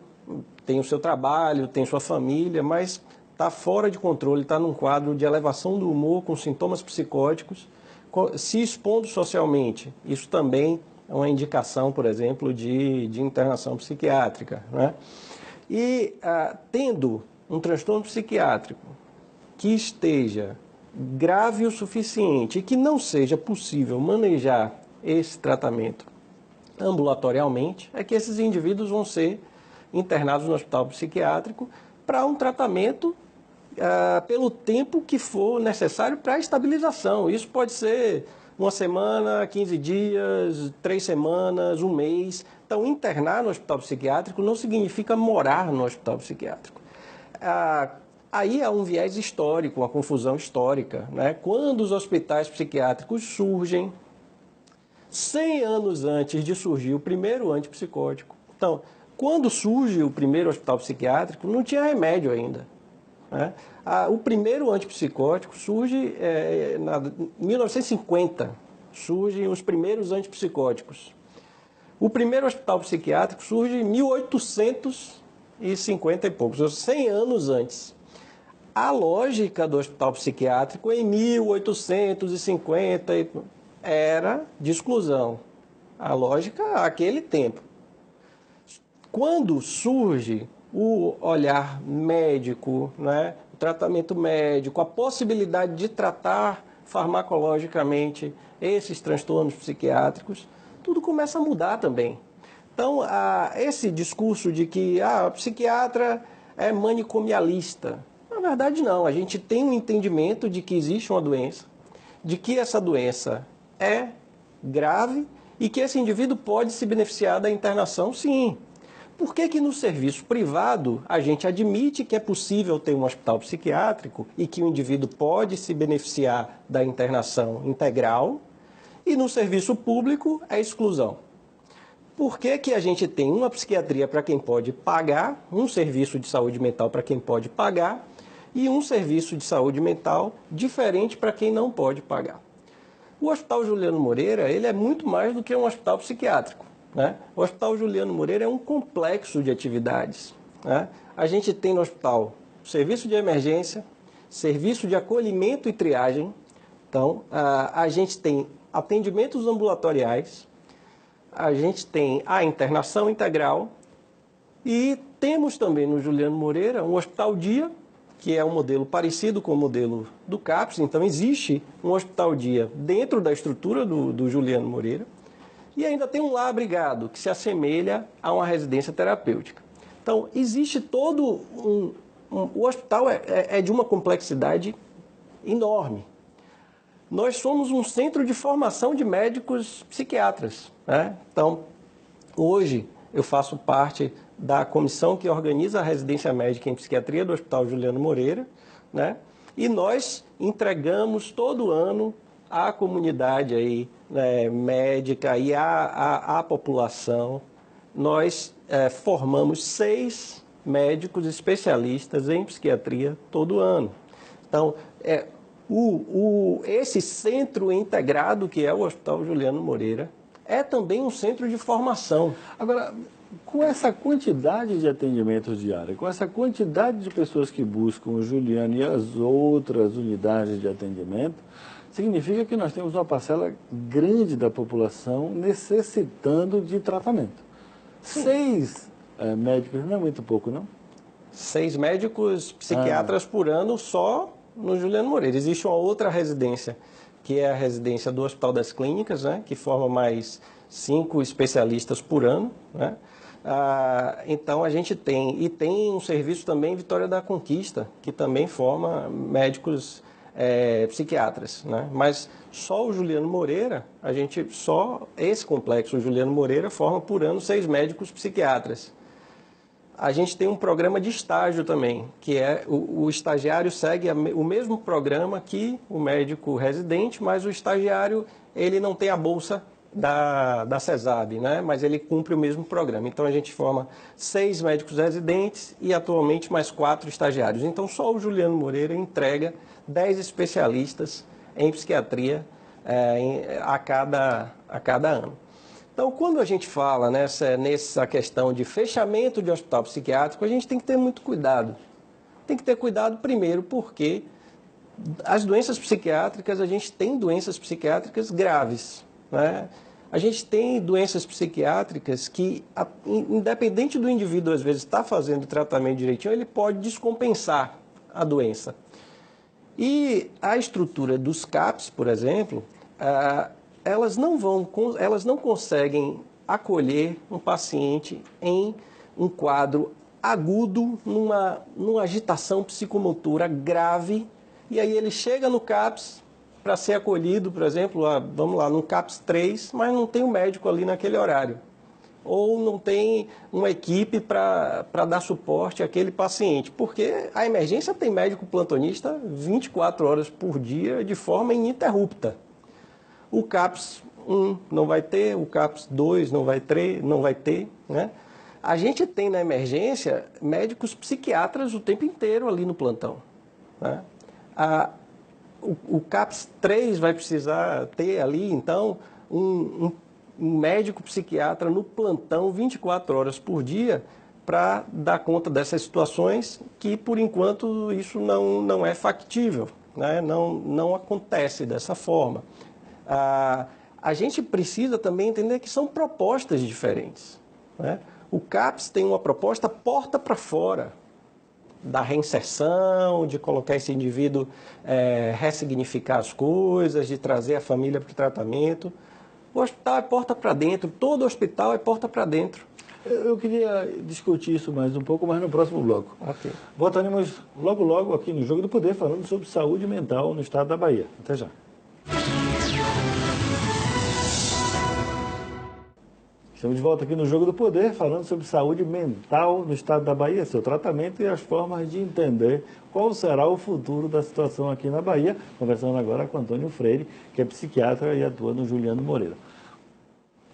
tem o seu trabalho, tem sua família, mas está fora de controle, está num quadro de elevação do humor, com sintomas psicóticos, se expondo socialmente. Isso também é uma indicação, por exemplo, de internação psiquiátrica, né? E tendo um transtorno psiquiátrico que esteja grave o suficiente e que não seja possível manejar esse tratamento ambulatorialmente, é que esses indivíduos vão ser internados no hospital psiquiátrico para um tratamento pelo tempo que for necessário para a estabilização. Isso pode ser uma semana, 15 dias, 3 semanas, um mês. Então, internar no hospital psiquiátrico não significa morar no hospital psiquiátrico. Aí há um viés histórico, uma confusão histórica, né? Quando os hospitais psiquiátricos surgem, 100 anos antes de surgir o primeiro antipsicótico. Então, quando surge o primeiro hospital psiquiátrico, não tinha remédio ainda, né? O primeiro antipsicótico surge em 1950, surgem os primeiros antipsicóticos. O primeiro hospital psiquiátrico surge em 1850 e poucos, 100 anos antes. A lógica do hospital psiquiátrico em 1850 era de exclusão. A lógica aquele tempo. Quando surge o olhar médico, né, o tratamento médico, a possibilidade de tratar farmacologicamente esses transtornos psiquiátricos, tudo começa a mudar também. Então, esse discurso de que o psiquiatra é manicomialista, na verdade não, a gente tem um entendimento de que existe uma doença, de que essa doença é grave e que esse indivíduo pode se beneficiar da internação, sim. Por que no serviço privado a gente admite que é possível ter um hospital psiquiátrico e que o indivíduo pode se beneficiar da internação integral e no serviço público é exclusão? Por que a gente tem uma psiquiatria para quem pode pagar, um serviço de saúde mental para quem pode pagar e um serviço de saúde mental diferente para quem não pode pagar? O Hospital Juliano Moreira, ele é muito mais do que um hospital psiquiátrico, né? O Hospital Juliano Moreira é um complexo de atividades, né? A gente tem no hospital serviço de emergência, serviço de acolhimento e triagem. Então, a gente tem atendimentos ambulatoriais, a gente tem a internação integral e temos também no Juliano Moreira um hospital-dia, que é um modelo parecido com o modelo do CAPS. Então, existe um hospital-dia dentro da estrutura do Juliano Moreira e ainda tem um lar-abrigado, que se assemelha a uma residência terapêutica. Então, existe todo o hospital é de uma complexidade enorme. Nós somos um centro de formação de médicos psiquiatras, né? Então, hoje eu faço parte da comissão que organiza a residência médica em psiquiatria do Hospital Juliano Moreira, né? E nós entregamos todo ano à comunidade aí, né, médica e à população, nós formamos 6 médicos especialistas em psiquiatria todo ano. Então, esse centro integrado que é o Hospital Juliano Moreira é também um centro de formação.
Agora, com essa quantidade de atendimentos diários, com essa quantidade de pessoas que buscam o Juliano e as outras unidades de atendimento, significa que nós temos uma parcela grande da população necessitando de tratamento. Sim. 6 médicos não é muito pouco, não?
6 médicos psiquiatras por ano só no Juliano Moreira. Existe uma outra residência, que é a residência do Hospital das Clínicas, né, que forma mais 5 especialistas por ano, né? Então a gente tem um serviço também em Vitória da Conquista, que também forma médicos psiquiatras, né? Mas só o Juliano Moreira, esse complexo, o Juliano Moreira, forma por ano 6 médicos psiquiatras. A gente tem um programa de estágio também, que é o estagiário segue o mesmo programa que o médico residente, mas o estagiário ele não tem a bolsa da CESAB, né? Mas ele cumpre o mesmo programa. Então a gente forma 6 médicos residentes e atualmente mais 4 estagiários. Então só o Juliano Moreira entrega 10 especialistas em psiquiatria a cada ano. Então, quando a gente fala nessa questão de fechamento de hospital psiquiátrico, a gente tem que ter muito cuidado. Tem que ter cuidado primeiro porque as doenças psiquiátricas, a gente tem doenças psiquiátricas graves, né? A gente tem doenças psiquiátricas que, independente do indivíduo, às vezes, estar fazendo o tratamento direitinho, ele pode descompensar a doença. E a estrutura dos CAPs, por exemplo, elas não conseguem acolher um paciente em um quadro agudo, numa agitação psicomotora grave, e aí ele chega no CAPS para ser acolhido, por exemplo, vamos lá, no CAPS 3, mas não tem um médico ali naquele horário. Ou não tem uma equipe para dar suporte àquele paciente. Porque a emergência tem médico plantonista 24 horas por dia, de forma ininterrupta. O CAPS 1 não vai ter, o CAPS 2 não vai ter, né? A gente tem na emergência médicos psiquiatras o tempo inteiro ali no plantão, né? O CAPS 3 vai precisar ter ali, então, um médico psiquiatra no plantão 24 horas por dia para dar conta dessas situações que, por enquanto, isso não é factível, né? Não acontece dessa forma. A gente precisa também entender que são propostas diferentes, né? O CAPS tem uma proposta porta para fora, da reinserção, de colocar esse indivíduo, ressignificar as coisas, de trazer a família para o tratamento. O hospital é porta para dentro, todo hospital é porta para dentro.
Eu queria discutir isso mais um pouco, mas no próximo bloco.
Ok.
Voltaremos logo aqui no Jogo do Poder, falando sobre saúde mental no estado da Bahia. Até já. Estamos de volta aqui no Jogo do Poder, falando sobre saúde mental no estado da Bahia, seu tratamento e as formas de entender qual será o futuro da situação aqui na Bahia. Conversando agora com Antônio Freire, que é psiquiatra e atua no Juliano Moreira.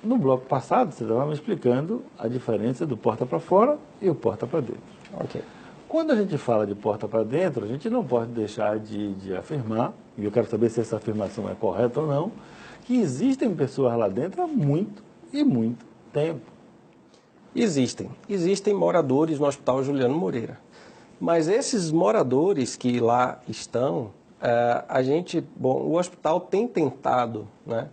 No bloco passado, você estava me explicando a diferença do porta para fora e o porta para dentro.
Ok.
Quando a gente fala de porta para dentro, a gente não pode deixar de afirmar, e eu quero saber se essa afirmação é correta ou não, que existem pessoas lá dentro há muito e muito tempo.
Existem moradores no Hospital Juliano Moreira. Mas esses moradores que lá estão, o hospital tem tentado, né,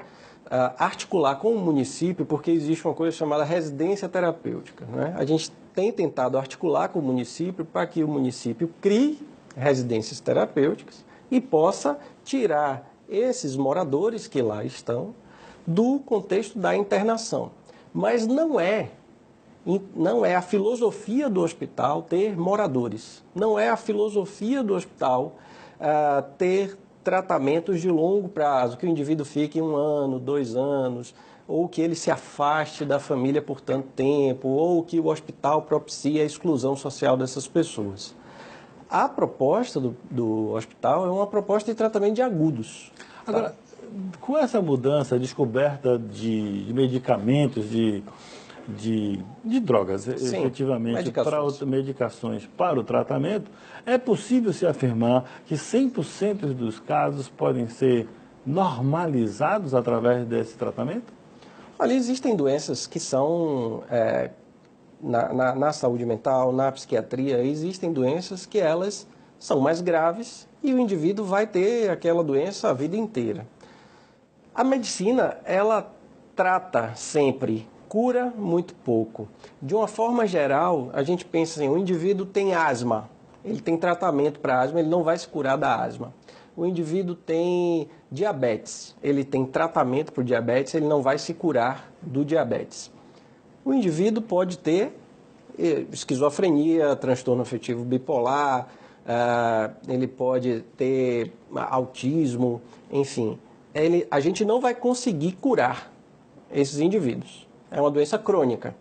articular com o município, porque existe uma coisa chamada residência terapêutica, né? A gente tem tentado articular com o município para que o município crie residências terapêuticas e possa tirar esses moradores que lá estão do contexto da internação. Mas não é a filosofia do hospital ter moradores. Não é a filosofia do hospital ter tratamentos de longo prazo, que o indivíduo fique 1 ano, 2 anos, ou que ele se afaste da família por tanto tempo, ou que o hospital propicie a exclusão social dessas pessoas. A proposta do hospital é uma proposta de tratamento de agudos.
Agora, com essa mudança, a descoberta de medicamentos, de drogas,
sim,
efetivamente, medicações para o tratamento, é possível se afirmar que 100% dos casos podem ser normalizados através desse tratamento?
Olha, existem doenças que são, na saúde mental, na psiquiatria, existem doenças que elas são mais graves e o indivíduo vai ter aquela doença a vida inteira. A medicina, ela trata sempre, cura muito pouco. De uma forma geral, a gente pensa assim, o indivíduo tem asma, ele tem tratamento para asma, ele não vai se curar da asma. O indivíduo tem diabetes, ele tem tratamento para o diabetes, ele não vai se curar do diabetes. O indivíduo pode ter esquizofrenia, transtorno afetivo bipolar, ele pode ter autismo, enfim. A gente não vai conseguir curar esses indivíduos. É uma doença crônica,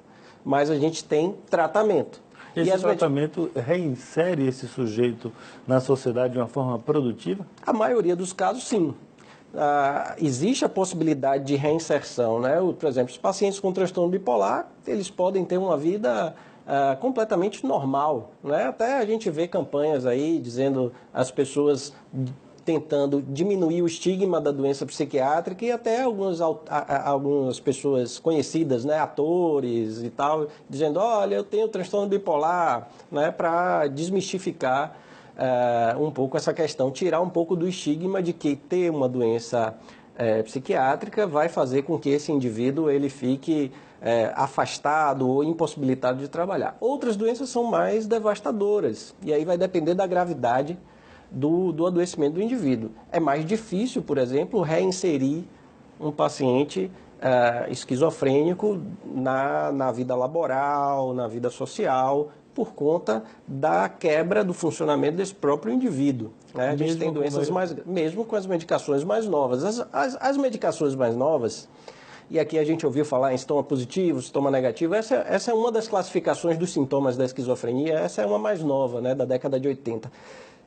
mas a gente tem tratamento.
Esse tratamento reinsere esse sujeito na sociedade de uma forma produtiva?
A maioria dos casos, sim. Existe a possibilidade de reinserção, né? Por exemplo, os pacientes com transtorno bipolar, eles podem ter uma vida completamente normal, né? Até a gente vê campanhas aí dizendo as pessoas tentando diminuir o estigma da doença psiquiátrica e até algumas pessoas conhecidas, né, atores e tal, dizendo, olha, eu tenho transtorno bipolar, né, para desmistificar um pouco essa questão, tirar um pouco do estigma de que ter uma doença psiquiátrica vai fazer com que esse indivíduo ele fique afastado ou impossibilitado de trabalhar. Outras doenças são mais devastadoras e aí vai depender da gravidade do adoecimento do indivíduo. É mais difícil, por exemplo, reinserir um paciente esquizofrênico na vida laboral, na vida social, por conta da quebra do funcionamento desse próprio indivíduo. Né? A gente tem doenças mesmo com as medicações mais novas. As medicações mais novas, e aqui a gente ouviu falar em sintoma positivo, sintoma negativo, essa é uma das classificações dos sintomas da esquizofrenia, essa é uma mais nova, né, da década de 80.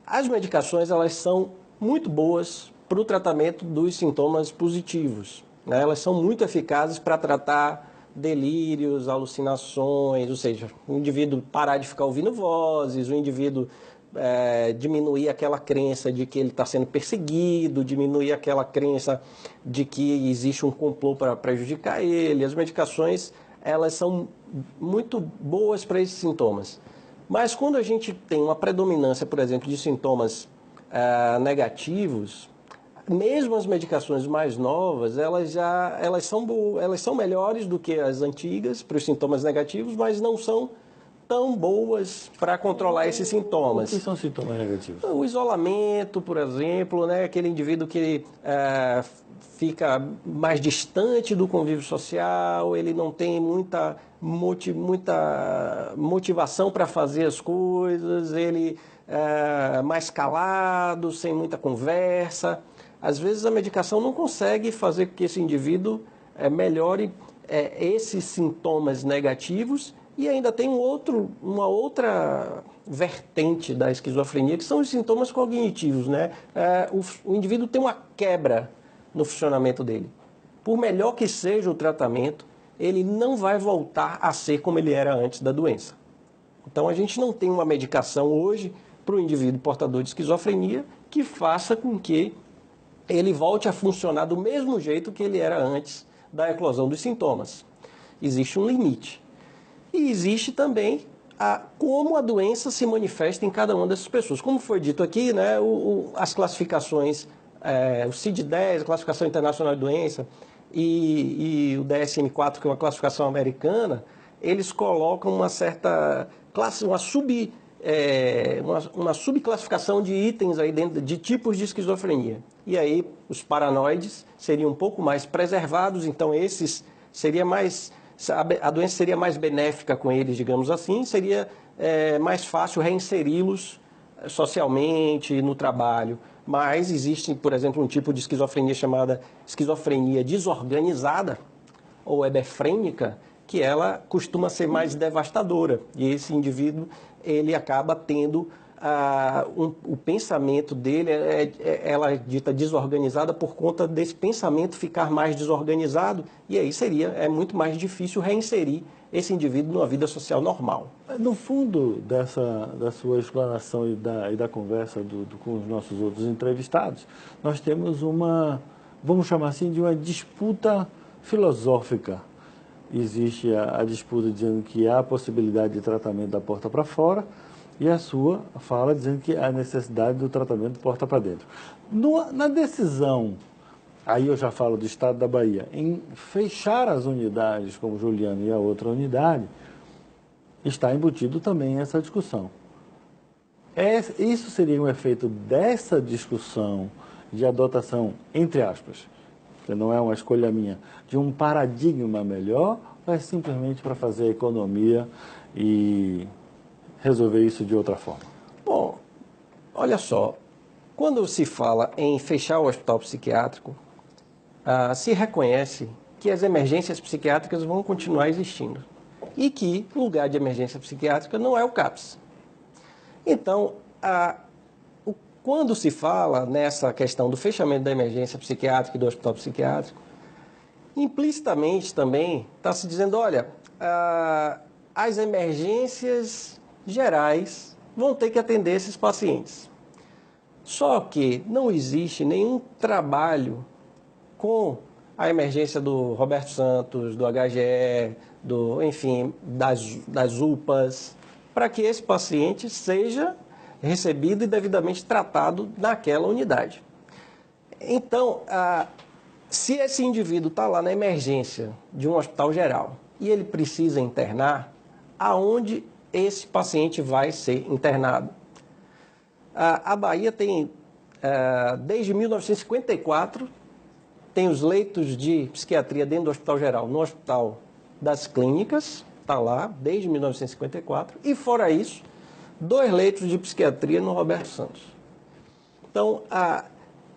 As medicações, elas são muito boas para o tratamento dos sintomas positivos. Né? Elas são muito eficazes para tratar delírios, alucinações, ou seja, o indivíduo parar de ficar ouvindo vozes, o indivíduo diminuir aquela crença de que ele está sendo perseguido, diminuir aquela crença de que existe um complô para prejudicar ele. As medicações, elas são muito boas para esses sintomas. Mas quando a gente tem uma predominância, por exemplo, de sintomas negativos, mesmo as medicações mais novas, elas são melhores do que as antigas para os sintomas negativos, mas não são tão boas para controlar esses sintomas.
O que são sintomas negativos?
O isolamento, por exemplo, né? Aquele indivíduo que fica mais distante do convívio social, ele não tem muita motivação para fazer as coisas, ele é mais calado, sem muita conversa. Às vezes a medicação não consegue fazer com que esse indivíduo melhore esses sintomas negativos. E ainda tem uma outra vertente da esquizofrenia, que são os sintomas cognitivos. Né? O indivíduo tem uma quebra no funcionamento dele. Por melhor que seja o tratamento, ele não vai voltar a ser como ele era antes da doença. Então a gente não tem uma medicação hoje para o indivíduo portador de esquizofrenia que faça com que ele volte a funcionar do mesmo jeito que ele era antes da eclosão dos sintomas. Existe um limite. E existe também como a doença se manifesta em cada uma dessas pessoas. Como foi dito aqui, né, as classificações, o CID-10, a Classificação Internacional de Doença, e o DSM-4, que é uma classificação americana, eles colocam uma certa classe, uma subclassificação de itens aí dentro de tipos de esquizofrenia. E aí os paranoides seriam um pouco mais preservados, então esses seria mais... A doença seria mais benéfica com eles, digamos assim, seria mais fácil reinseri-los socialmente, no trabalho. Mas existe, por exemplo, um tipo de esquizofrenia chamada esquizofrenia desorganizada ou hebefrênica, que ela costuma ser mais devastadora. E esse indivíduo, ele acaba tendo... o pensamento dele, ela é dita desorganizada por conta desse pensamento ficar mais desorganizado, e aí é muito mais difícil reinserir esse indivíduo numa vida social normal.
No fundo da sua explanação e da conversa com os nossos outros entrevistados, nós temos vamos chamar assim, de uma disputa filosófica. Existe a disputa dizendo que há a possibilidade de tratamento da porta para fora, e a sua fala dizendo que há necessidade do tratamento de porta para dentro. Na decisão, aí eu já falo do Estado da Bahia, em fechar as unidades, como Juliano e a outra unidade, está embutido também essa discussão. Isso seria um efeito dessa discussão de adotação, entre aspas, que não é uma escolha minha, de um paradigma melhor, ou é simplesmente para fazer economia e resolver isso de outra forma?
Bom, olha só, quando se fala em fechar o hospital psiquiátrico, se reconhece que as emergências psiquiátricas vão continuar existindo e que o lugar de emergência psiquiátrica não é o CAPS. Então, quando se fala nessa questão do fechamento da emergência psiquiátrica e do hospital psiquiátrico, implicitamente também está se dizendo, olha, as emergências gerais vão ter que atender esses pacientes. Só que não existe nenhum trabalho com a emergência do Roberto Santos, do HGE, enfim, das UPAs, para que esse paciente seja recebido e devidamente tratado naquela unidade. Então, se esse indivíduo está lá na emergência de um hospital geral e ele precisa internar, aonde esse paciente vai ser internado? A Bahia tem, desde 1954, tem os leitos de psiquiatria dentro do Hospital Geral, no Hospital das Clínicas, está lá desde 1954, e fora isso, 2 leitos de psiquiatria no Roberto Santos. Então,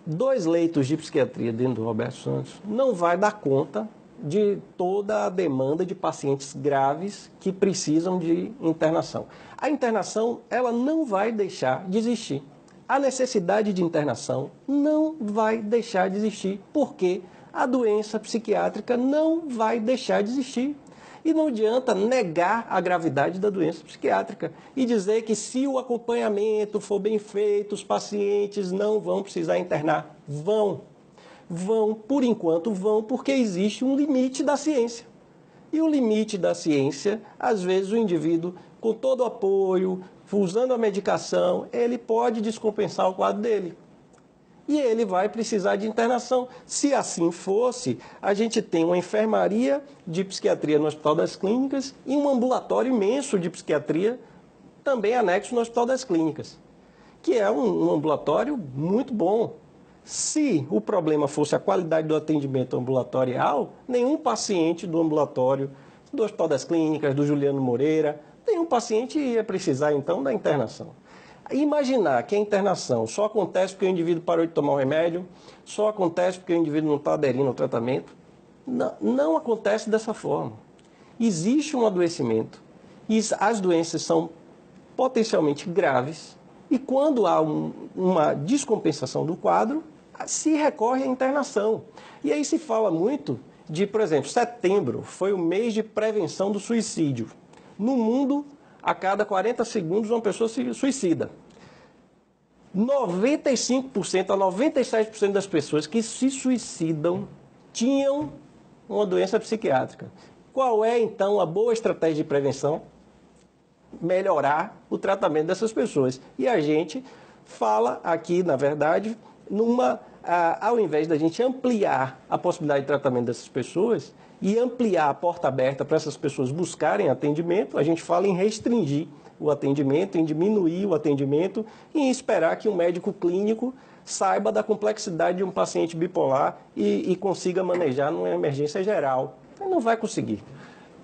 2 leitos de psiquiatria dentro do Roberto Santos não vai dar conta de toda a demanda de pacientes graves que precisam de internação. A internação, ela não vai deixar de existir. A necessidade de internação não vai deixar de existir, porque a doença psiquiátrica não vai deixar de existir. E não adianta negar a gravidade da doença psiquiátrica e dizer que se o acompanhamento for bem feito, os pacientes não vão precisar internar. Vão, por enquanto vão, porque existe um limite da ciência. E o limite da ciência, às vezes o indivíduo, com todo o apoio, usando a medicação, ele pode descompensar o quadro dele. E ele vai precisar de internação. Se assim fosse, a gente tem uma enfermaria de psiquiatria no Hospital das Clínicas e um ambulatório imenso de psiquiatria também anexo no Hospital das Clínicas, que é um ambulatório muito bom. Se o problema fosse a qualidade do atendimento ambulatorial, nenhum paciente do ambulatório do Hospital das Clínicas, do Juliano Moreira, nenhum paciente ia precisar, então, da internação. Imaginar que a internação só acontece porque o indivíduo parou de tomar o remédio, só acontece porque o indivíduo não está aderindo ao tratamento, não acontece dessa forma. Existe um adoecimento e as doenças são potencialmente graves e quando há uma descompensação do quadro, se recorre à internação. E aí se fala muito de, por exemplo, setembro foi o mês de prevenção do suicídio. No mundo, a cada 40 segundos uma pessoa se suicida. 95% a 97% das pessoas que se suicidam tinham uma doença psiquiátrica. Qual é, então, a boa estratégia de prevenção? Melhorar o tratamento dessas pessoas. E a gente fala aqui, na verdade, ao invés da gente ampliar a possibilidade de tratamento dessas pessoas e ampliar a porta aberta para essas pessoas buscarem atendimento, a gente fala em restringir o atendimento, em diminuir o atendimento e em esperar que um médico clínico saiba da complexidade de um paciente bipolar e consiga manejar numa emergência geral. Ele não vai conseguir.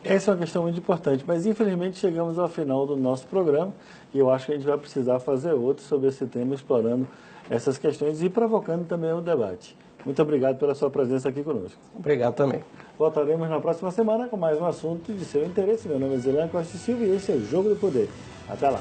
Essa é uma questão muito importante, mas infelizmente chegamos ao final do nosso programa e eu acho que a gente vai precisar fazer outro sobre esse tema, explorando essas questões e provocando também o debate. Muito obrigado pela sua presença aqui conosco.
Obrigado também.
Voltaremos na próxima semana com mais um assunto de seu interesse. Meu nome é Zelan Costa Silva e esse é o Jogo do Poder. Até lá.